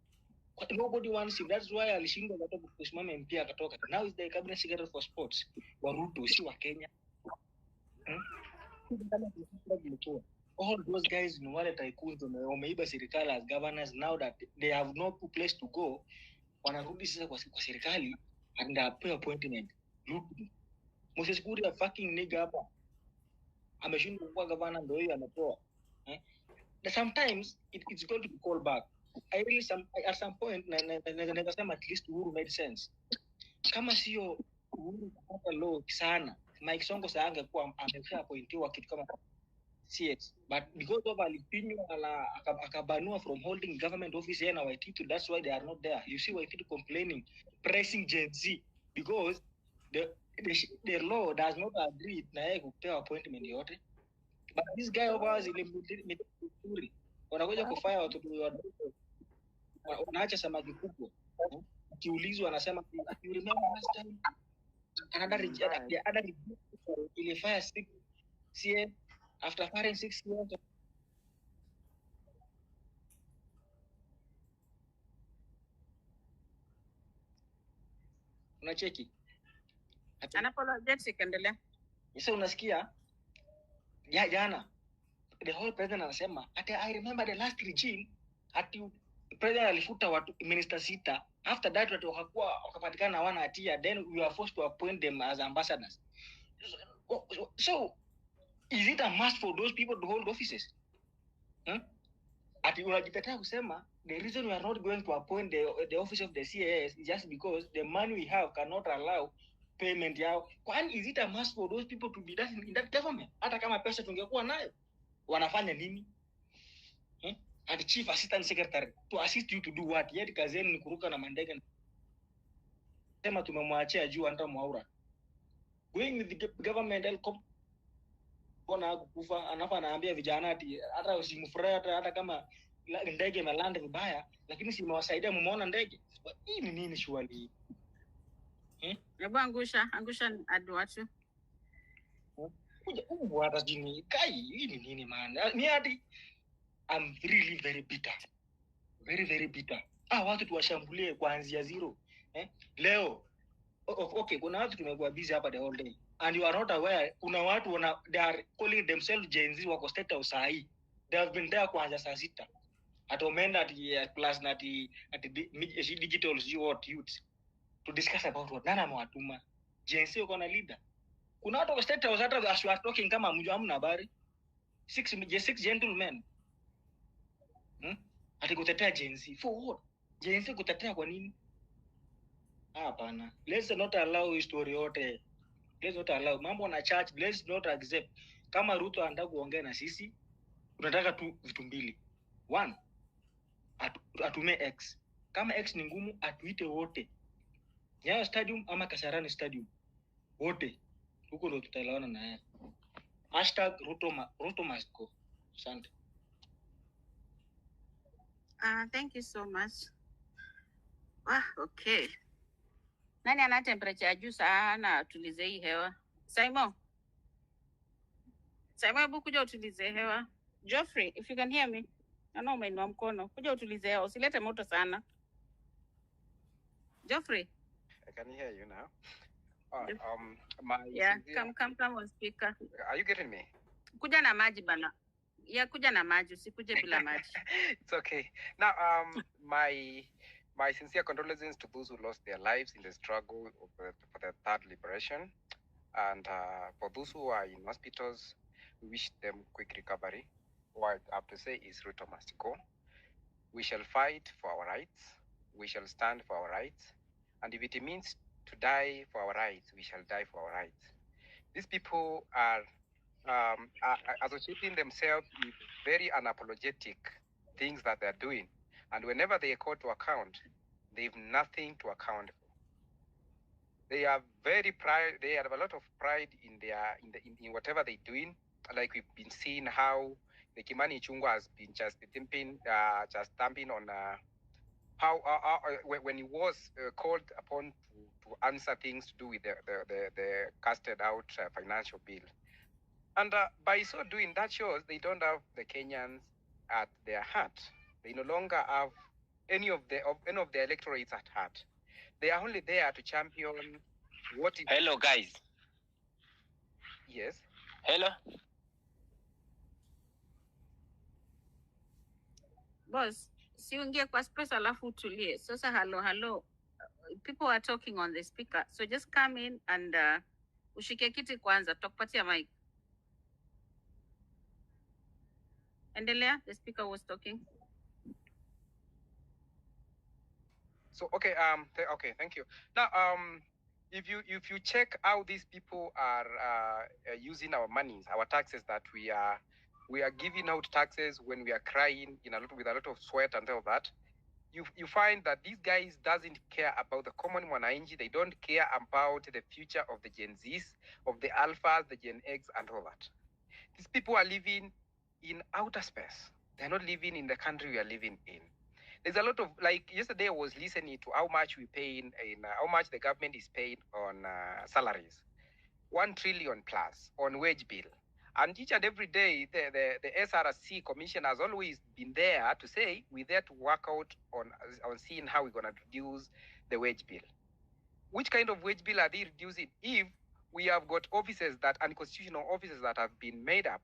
Nobody wants him. That's why alishindwa kutoka kusimama MP akatoka. Now is the cabinet secretary for sports. Wa Ruto si wa Kenya. All those guys ni wale tycoons wameiba serikali as governors. Now that they have no place to go, wanarudi sasa kwa serikali and they pay appointment. Look, Moses Kuria fucking nigga hapa. Ameshindwa kuwa governor ndio hiyo ametoa. Sometimes it's going to be called back. I really at some point naweza sema at least Uhuru made sense. Kama sio Uhuru kupata law sana, Mike Sonko sasa angekuwa ameshaappointiwa kitu kama CS. But because of alipinywa akabanua from holding government office na Waititu, that's why they are not there. You see Waititu complaining, pressing Gen Z because the law does not agree na yeye kupewa appointment yote. But this guy over us ilimturi wanakuja kufanya watoto wadogo, wanaacha samaki kubwa. Ukiulizwa anasema you remember last time the other ilifire 6 years after firing 6 years. Unacheki Anapologetic, endelea. Sasa unasikia jana the whole president anasema ati I remember the last regime ati president alifuta watu minister 6. After that watu wakapatikana hawana hatia, then we are forced to appoint them as ambassadors. So is it a must for those people to hold offices? Ati unajitetea kusema the reason we are not going to appoint the office of the CAS is just because the money we have cannot allow payment yao. Kwani is it a must for those people to be that in that government? Hata kama pesa tungekuwa nayo, wanafanya nini? And chief assistant secretary to assist you to do what? Yet kazi yenu ni kuruka na mandege. Sema tumemwachia juu anda Mwaura. Going with the government helicopter bona kufa, anafa anaambia vijana ati hata usimfurahi hata kama ndege imelanda vibaya, lakini si mwasaidia mumeona ndege. Hii ni nini shwali? Hebu angusha adwatu. Kuja hata jini kai hii ni nini man? Ni hadi I'm really very bitter. Very very bitter. Watu tuwashambulie kuanzia zero. Leo okay, kuna watu tumekuwa busy hapa the whole day and you are not aware kuna watu they are calling themselves Gen Z wako state house sahi. They have been there kuanzia saa 6. Atomenda ati plus na ati digital youth to discuss about what nana mwatuma Gen Z uko na leader. Kuna watu wa state house hata as we are talking kama mjua hamna habari. 6 gentlemen. Ati kutetea Gen Z for what? Gen Z kutetea kwa nini? Hapana. Let's not allow history yote. Let's not allow mambo na church. Let's not accept. Kama Ruto anataka kuongea na sisi, tunataka tu vitu mbili. One, atume X. Kama X ni ngumu, atuite wote. Nyayo Stadium ama Kasarani Stadium. Wote. Huko ndo tutaelewana na yeye. #Ruto must go. Asante. Thank you so much. Okay. Nani ana temperature juu sana tulize hii hewa? Simon, hebu kuja utulize hewa. Geoffrey, if you can hear me. Naona umeinua mkono. Kuja utulize hewa, usilete moto sana. Geoffrey. I can hear you now. Come on speaker. Are you getting me? Kuja na maji bana. Kuja na maji, usikuje bila maji. It's okay. Now, my sincere condolences to those who lost their lives in the struggle for the third liberation. And for those who are in hospitals, we wish them quick recovery. What I have to say is Ruto must go. We shall fight for our rights. We shall stand for our rights. And if it means to die for our rights, we shall die for our rights. These people are associating themselves with very unapologetic things that they're doing. And whenever they are called to account, they have nothing to account for. They are very pride. They have a lot of pride in in whatever they're doing. Like we've been seeing how the Kimani Chungwa has been just stamping on how when he was called upon to answer things to do with the casted out financial bill. And by so doing, that shows they don't have the Kenyans at their heart. They no longer have any of the electorates at heart. They are only there to champion what is. Hello, guys. Yes. Hello. Boss, si ungie kwa space alafu utulie. Sasa hello. People are talking on the speaker. So just come in and ushike kiti kwanza. Tukupatia mic. Endelea, the speaker was talking. So okay, okay, thank you. Now, if you check how these people are using our monies, our taxes that we are giving out taxes when we are crying with a lot of sweat and all that, you find that these guys doesn't care about the common mwananchi. They don't care about the future of the Gen Zs, of the Alphas, the Gen X, and all that. These people are living in outer space. They're not living in the country we are living in. There's a lot of, like yesterday I was listening to how much we pay in how much the government is paying on salaries, 1 trillion plus on wage bill. And each and every day, the SRC commission has always been there to say, we're there to work out on seeing how we're going to reduce the wage bill. Which kind of wage bill are they reducing if we have got offices unconstitutional offices that have been made up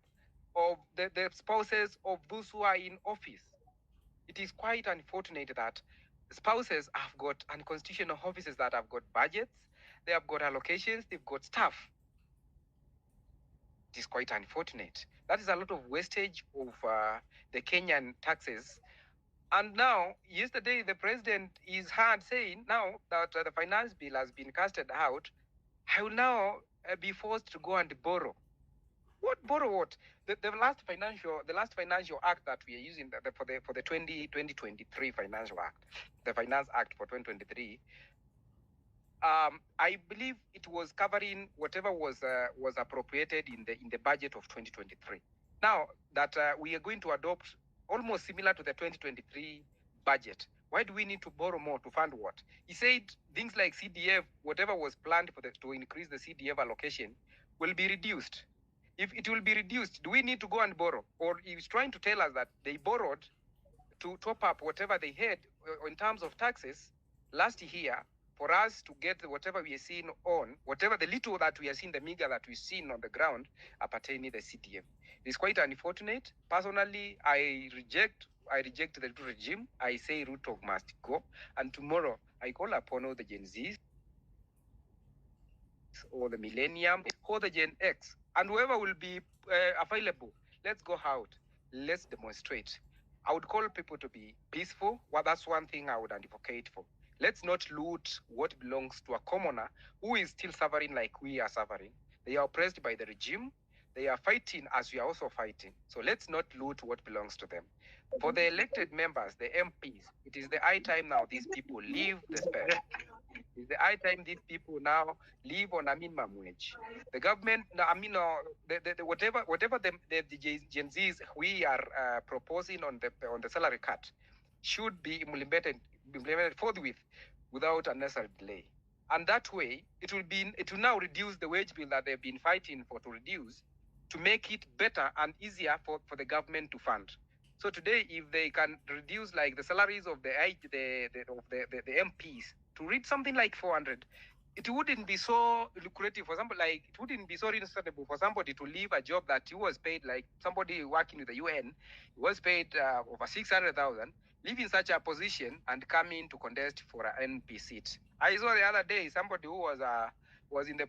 of the spouses of those who are in office? It is quite unfortunate that spouses have got unconstitutional offices that have got budgets, they have got allocations, they've got staff. It is quite unfortunate. That is a lot of wastage of the Kenyan taxes. And now, yesterday, the president is heard saying now that the finance bill has been casted out, I will now be forced to go and borrow. What borrow what? The last financial act that we are using for the 2023 financial act, the Finance Act for 2023, I believe it was covering whatever was appropriated in the budget of 2023. Now that we are going to adopt almost similar to the 2023 budget, why do we need to borrow more to fund what? He said things like CDF, whatever was planned to increase the CDF allocation, will be reduced. If it will be reduced, do we need to go and borrow? Or he's trying to tell us that they borrowed to top up whatever they had in terms of taxes last year for us to get whatever we are seeing on, whatever the little that we are seeing, the meager that we're seeing on the ground appertaining the CDF. It's quite unfortunate. Personally, I reject the regime. I say Ruto must go. And tomorrow, I call upon all the Gen Zs, or the millennium, or the Gen X, and whoever will be available. Let's go out. Let's demonstrate. I would call people to be peaceful. Well, that's one thing I would advocate for. Let's not loot what belongs to a commoner who is still suffering like we are suffering. They are oppressed by the regime. They are fighting as we are also fighting. So let's not loot what belongs to them. For the elected members, the MPs, it is the high time now these people leave the space. It's the high time these people now live on a minimum wage. The government, whatever the Gen Zs we are proposing on the salary cut should be implemented forthwith without unnecessary delay. And that way, it will now reduce the wage bill that they've been fighting for to reduce, to make it better and easier for the government to fund. So today, if they can reduce like the salaries of the MPs to reach something like 400, it wouldn't be so lucrative for somebody, like it wouldn't be so reasonable for somebody to leave a job that he was paid, like somebody working with the UN, he was paid over 600,000, leaving such a position and coming to contest for an NP seat. I saw the other day somebody who was in the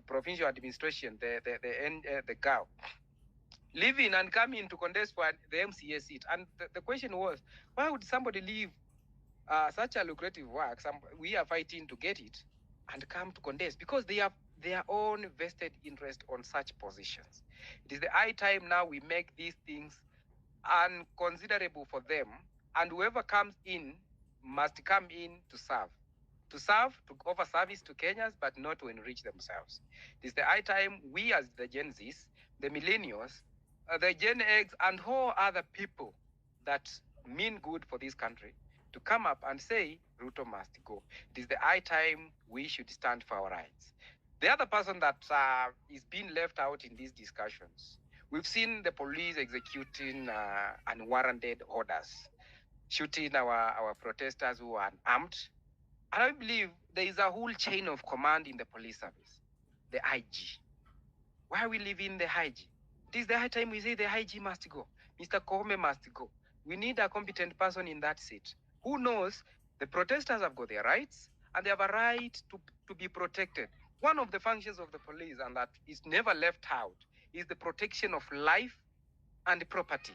provincial administration, the GAO, leaving and coming to contest for the MCA seat. And the question was, why would somebody leave such a lucrative work. We are fighting to get it and come to contest because they have their own vested interest on such positions. It is the high time now we make these things unconsiderable for them, and whoever comes in must come in to serve, to offer service to Kenyans, but not to enrich themselves. It is the high time we, as the Gen Zs, the millennials, the Gen X, and all other people that mean good for this country, to come up and say, Ruto must go. It is the high time we should stand for our rights. The other person that is being left out in these discussions, we've seen the police executing unwarranted orders, shooting our protesters who are unarmed. And I believe there is a whole chain of command in the police service, the IG. Why are we leaving the IG? It is the high time we say the IG must go. Mr. Koome must go. We need a competent person in that seat who knows the protesters have got their rights and they have a right to be protected. One of the functions of the police, and that is never left out, is the protection of life and property.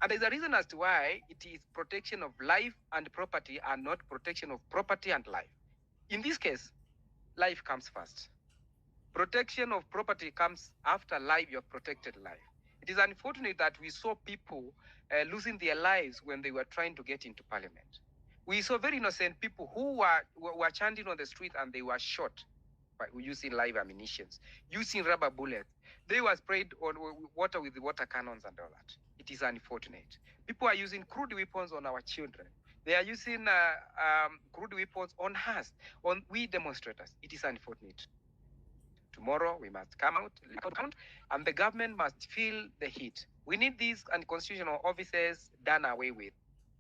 And there's a reason as to why it is protection of life and property and not protection of property and life. In this case, life comes first. Protection of property comes after life, your protected life. It is unfortunate that we saw people losing their lives when they were trying to get into parliament. We saw very innocent people who were chanting on the street and they were shot by using live ammunition, using rubber bullets. They were sprayed on water with the water cannons and all that. It is unfortunate. People are using crude weapons on our children. They are using crude weapons on us, on we demonstrators. It is unfortunate. Tomorrow we must come out, and the government must feel the heat. We need these unconstitutional offices done away with.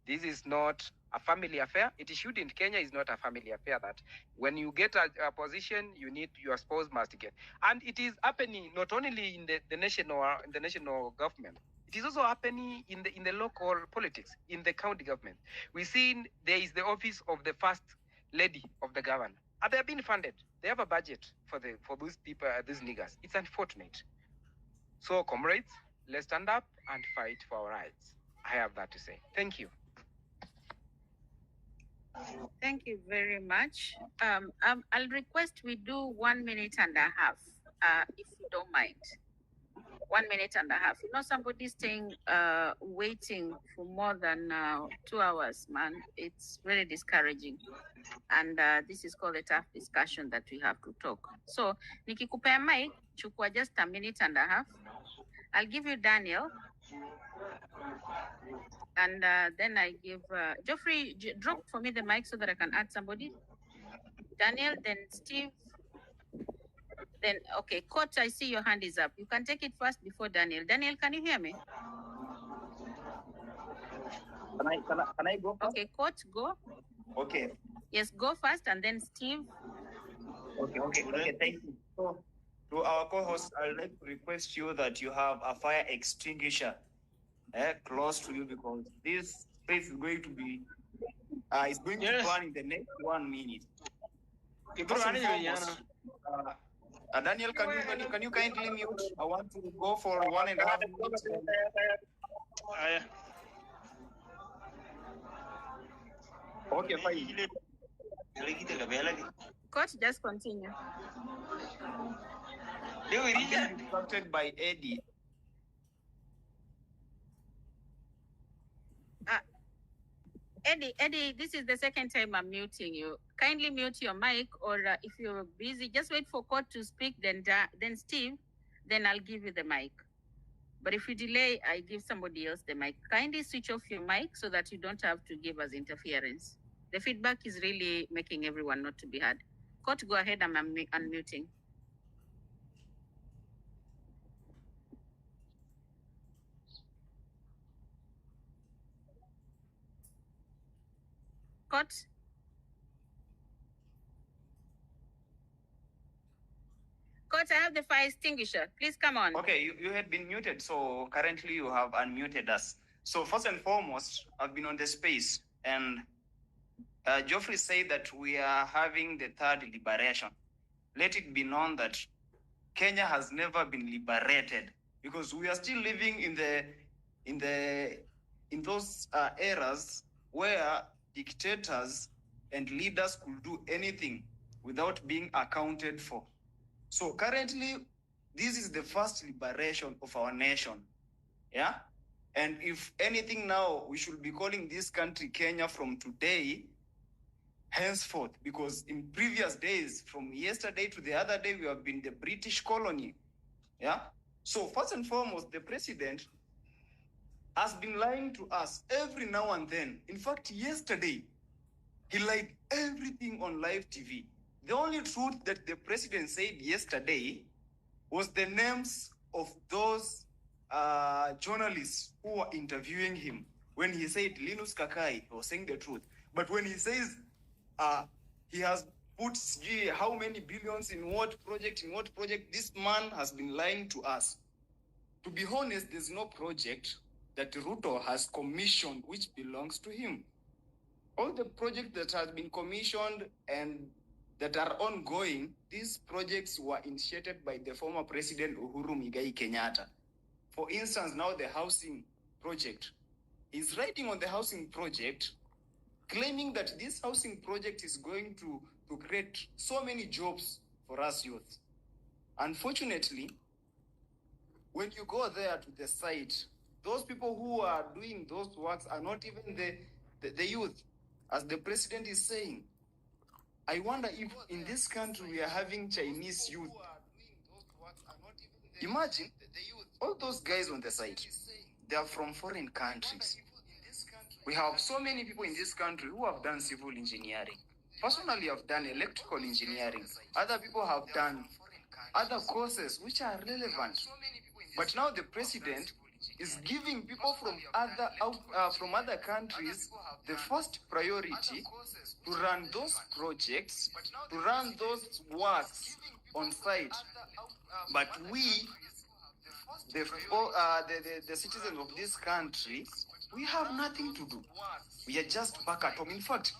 This is not a family affair. It should in Kenya is not a family affair that when you get a position, your spouse must get. And it is happening not only in the national government. It is also happening in the local politics, in the county government. We see there is the office of the first lady of the governor. And they are being funded. They have a budget for those people, these niggas. It's unfortunate. So, comrades, let's stand up and fight for our rights. I have that to say. Thank you. Thank you very much. I'll request we do 1 minute and a half, if you don't mind. 1 minute and a half. You know, somebody staying waiting for more than 2 hours, man. It's very discouraging. And this is called a tough discussion that we have to talk. So, nikikupea mic, chukua just a minute and a half. I'll give you Daniel. And then I give Geoffrey, drop for me the mic so that I can add somebody. Daniel, then Steve. Then, okay, Coach, I see your hand is up. You can take it first before Daniel. Daniel, can you hear me? Can I go first? Okay, Coach, go. Okay. Yes, go first, and then Steve. Okay, thank you. So, to our co-host, I'd like to request you that you have a fire extinguisher close to you, because this space is going to be, it's going to burn in the next 1 minute. Daniel, can you kindly mute? I want to go for 1.5 minutes. Okay, fine. Coach, just continue. Instructed by Eddie. Eddie, this is the second time I'm muting you. Kindly mute your mic, or if you're busy, just wait for Coach to speak, then Steve, then I'll give you the mic. But if you delay, I give somebody else the mic. Kindly switch off your mic so that you don't have to give us interference. The feedback is really making everyone not to be heard. Coach, go ahead, I'm unmuting. Coach? Coach, I have the fire extinguisher. Please come on. Okay, you had been muted, so currently you have unmuted us. So first and foremost, I've been on the space, and Geoffrey said that we are having the third liberation. Let it be known that Kenya has never been liberated, because we are still living in those eras where dictators and leaders could do anything without being accounted for. So currently, this is the first liberation of our nation. Yeah? And if anything now, we should be calling this country Kenya from today, henceforth, because in previous days, from yesterday to the other day, we have been the British colony. Yeah? So first and foremost, the president has been lying to us every now and then. In fact, yesterday, he lied everything on live TV. The only truth that the president said yesterday was the names of those journalists who were interviewing him. When he said Linus Kakai, he was saying the truth. But when he says he has put how many billions in what project, this man has been lying to us. To be honest, there's no project that Ruto has commissioned which belongs to him. All the projects that have been commissioned and that are ongoing, these projects were initiated by the former president Uhuru Muigai Kenyatta. For instance, now the housing project. He's writing on the housing project, claiming that this housing project is going to create so many jobs for us youth. Unfortunately, when you go there to the site, those people who are doing those works are not even the youth, as the president is saying. I wonder if in this country we are having Chinese youth. Imagine all those guys on the site, they are from foreign countries. We have so many people in this country who have done civil engineering. Personally, I've done electrical engineering. Other people have done other courses which are relevant. But now the president is giving people from other countries the first priority to run those projects, to run those works on site. But we, the citizens of this country, we have nothing to do. We are just back at home. In fact,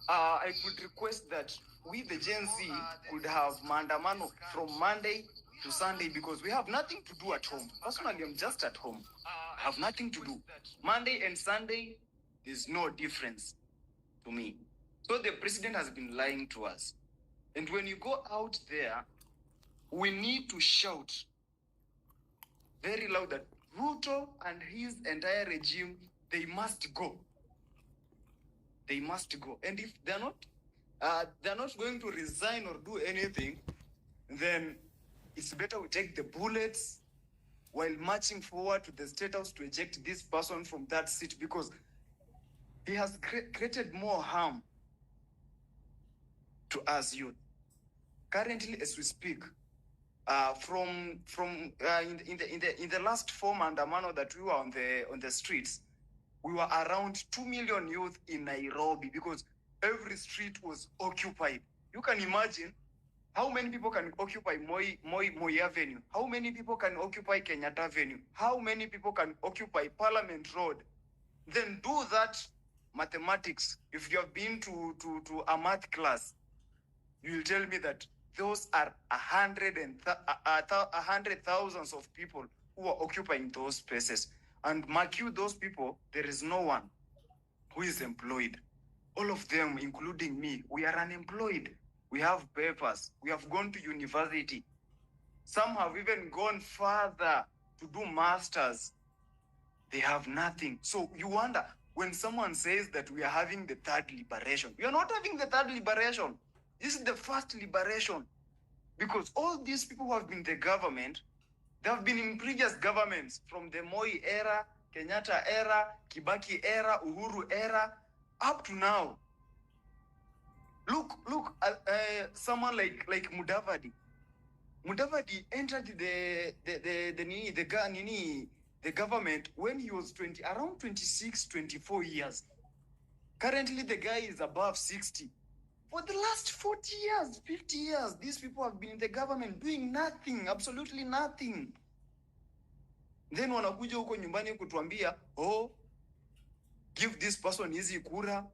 I could request that we, the Gen Z, could have maandamano from Monday to Sunday because we have nothing to do at home. Personally, I'm just at home. I have nothing to do. Monday and Sunday, there's no difference to me. So the president has been lying to us. And when you go out there, we need to shout very loud that Ruto and his entire regime, they must go. They must go. And if they're not going to resign or do anything, then it's better we take the bullets while marching forward to the State House to eject this person from that seat, because he has created more harm to us youth. Currently, as we speak, in the last 4 maandamano that we were on the streets, we were around 2 million youth in Nairobi because every street was occupied. You can imagine how many people can occupy Moi Avenue? How many people can occupy Kenyatta Avenue? How many people can occupy Parliament Road? Then do that mathematics. If you have been to a math class, you will tell me that those are 100,000s of people who are occupying those spaces. And mark you, those people, there is no one who is employed. All of them, including me, we are unemployed. We have papers. We have gone to university. Some have even gone further to do masters. They have nothing. So you wonder, when someone says that we are having the third liberation, we are not having the third liberation. This is the first liberation. Because all these people who have been in the government, they have been in previous governments, from the Moi era, Kenyatta era, Kibaki era, Uhuru era, up to now. Look, someone like Mudavadi. Mudavadi entered the government when he was around 26, 24 years. Currently, the guy is above 60. For the last 40 years, 50 years, these people have been in the government doing nothing, absolutely nothing. Then wanakuja huko nyumbani kutuambia, give this person hizi kura,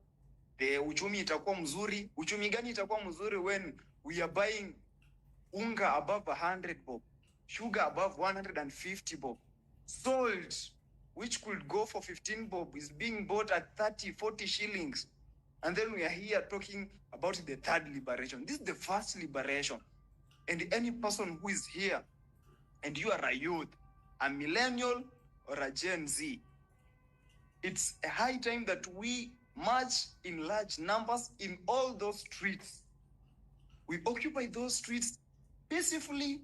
the uchumi itakuwa mzuri. Uchumi gani itakuwa mzuri when we are buying unga above 100 bob, sugar above 150 bob, salt, which could go for 15 bob, is being bought at 30, 40 shillings. And then we are here talking about the third liberation. This is the first liberation. And any person who is here and you are a youth, a millennial or a Gen Z, it's a high time that we march in large numbers in all those streets. We occupy those streets peacefully,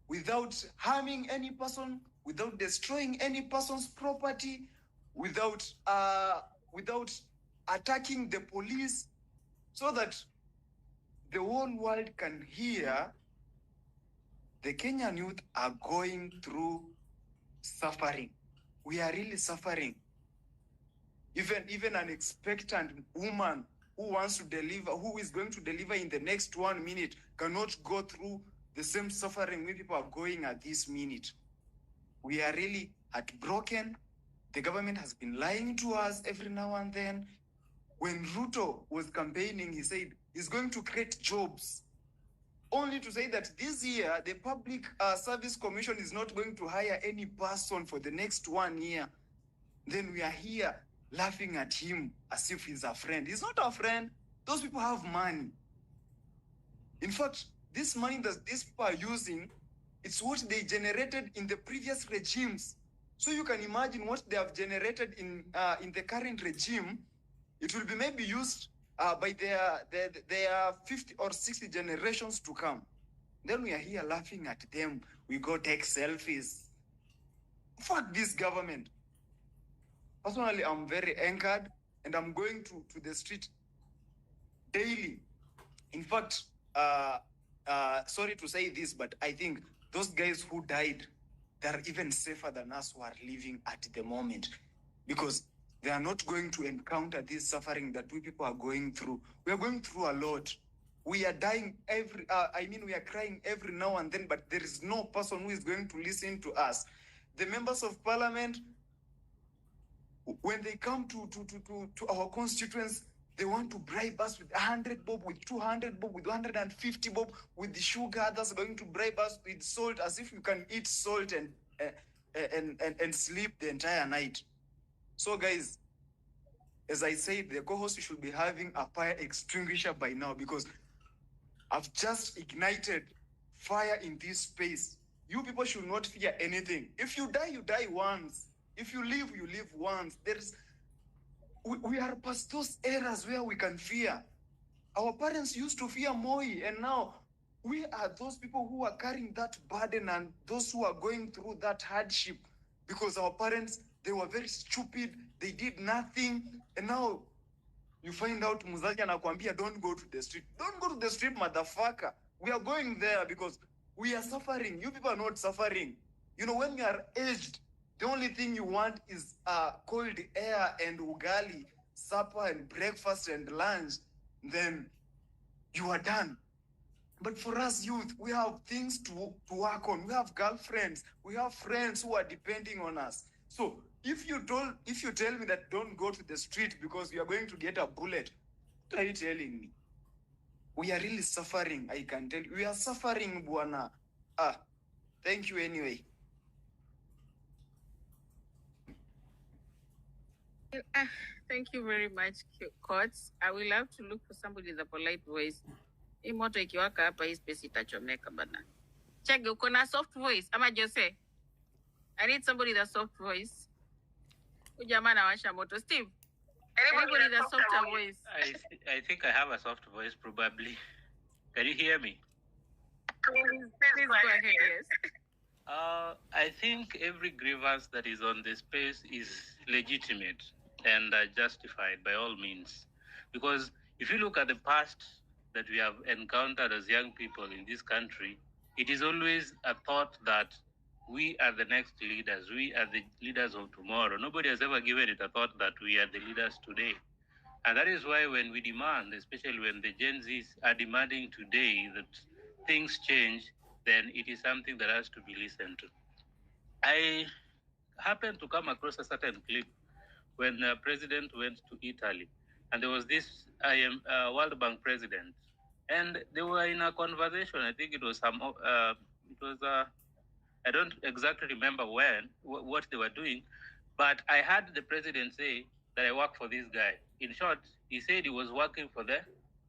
without harming any person, without destroying any person's property, without attacking the police, so that the whole world can hear the Kenyan youth are going through suffering. We are really suffering. Even an expectant woman who wants to deliver, who is going to deliver in the next 1 minute, cannot go through the same suffering we people are going at this minute. We are really heartbroken. The government has been lying to us every now and then. When Ruto was campaigning, he said he's going to create jobs, only to say that this year, the Public Service Commission is not going to hire any person for the next 1 year. Then we are here laughing at him as if he's a friend. He's not a friend. Those people have money. In fact, this money that these people are using, it's what they generated in the previous regimes. So you can imagine what they have generated in the current regime. It will be maybe used by their 50 or 60 generations to come. Then we are here laughing at them. We go take selfies. Fuck this government. Personally, I'm very anchored and I'm going to the street daily. In fact, sorry to say this, but I think those guys who died, they're even safer than us who are living at the moment, because they are not going to encounter this suffering that we people are going through. We are going through a lot. We are dying we are crying every now and then, but there is no person who is going to listen to us. The members of parliament, when they come to our constituents, they want to bribe us with 100 bob, with 200 bob, with 150 bob, with the sugar. Others are going to bribe us with salt, as if you can eat salt and sleep the entire night. So guys, as I said, the co-host should be having a fire extinguisher by now, because I've just ignited fire in this space. You people should not fear anything. If you die, you die once. If you live, you live once. We are past those eras where we can fear. Our parents used to fear Moi, and now we are those people who are carrying that burden and those who are going through that hardship, because our parents, they were very stupid. They did nothing. And now you find out Muzaji anakuambia, don't go to the street. Don't go to the street, motherfucker. We are going there because we are suffering. You people are not suffering. You know, when you are aged, the only thing you want is cold air and ugali, supper and breakfast and lunch. Then you are done. But for us youth, we have things to work on. We have girlfriends. We have friends who are depending on us. So if you tell me that don't go to the street because you are going to get a bullet, what are you telling me? We are really suffering, I can tell you. We are suffering, Buana. Thank you anyway. Thank you very much, Courts. I will have to look for somebody with a polite voice. Hii moto ikiwaka hapa hii space itachomeka bana. Chege, uko na soft voice ama Jose? I need somebody with a soft voice. Ujamaa anawasha moto. Steve, anybody with a softer voice? I think I have a soft voice, probably. Can you hear me? Please go ahead, yes. I think every grievance that is on the space is legitimate and justified by all means. Because if you look at the past that we have encountered as young people in this country, it is always a thought that we are the next leaders. We are the leaders of tomorrow. Nobody has ever given it a thought that we are the leaders today. And that is why when we demand, especially when the Gen Zs are demanding today that things change, then it is something that has to be listened to. I happened to come across a certain clip when the president went to Italy, and there was this World Bank president, and they were in a conversation. I think it was I don't exactly remember what they were doing, but I heard the president say that I work for this guy. In short, he said he was working for the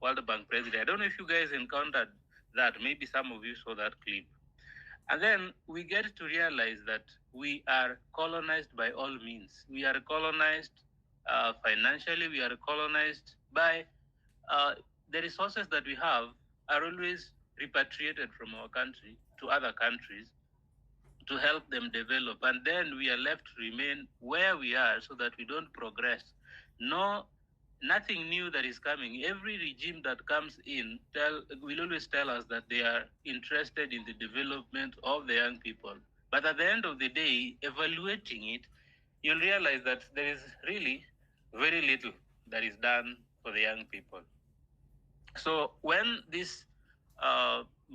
World Bank president. I don't know if you guys encountered that. Maybe some of you saw that clip. And then we get to realize that we are colonized by all means. We are colonized financially. We are colonized by the resources that we have are always repatriated from our country to other countries to help them develop. And then we are left to remain where we are so that we don't progress. Nothing new that is coming. Every regime that comes in will always tell us that they are interested in the development of the young people. But at the end of the day, evaluating it, you'll realize that there is really very little that is done for the young people. So when this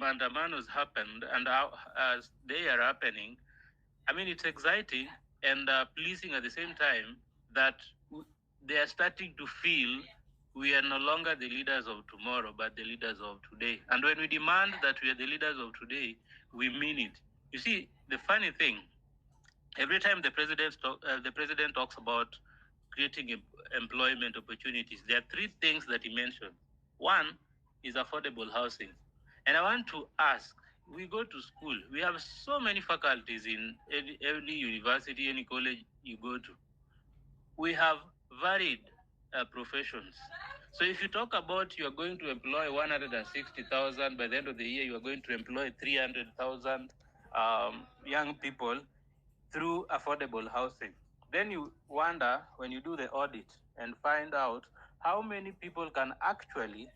mandamanos happened and as they are happening, I mean, it's exciting and pleasing at the same time that they are starting to feel we are no longer the leaders of tomorrow, but the leaders of today. And when we demand that we are the leaders of today, we mean it. You see, the funny thing, every time the president talks about creating employment opportunities, there are three things that he mentioned. One is affordable housing. And I want to ask, we go to school, we have so many faculties in any university, any college you go to. We have varied professions. So if you talk about you are going to employ 160,000, by the end of the year, you are going to employ 300,000 young people through affordable housing. Then you wonder when you do the audit and find out how many people can actually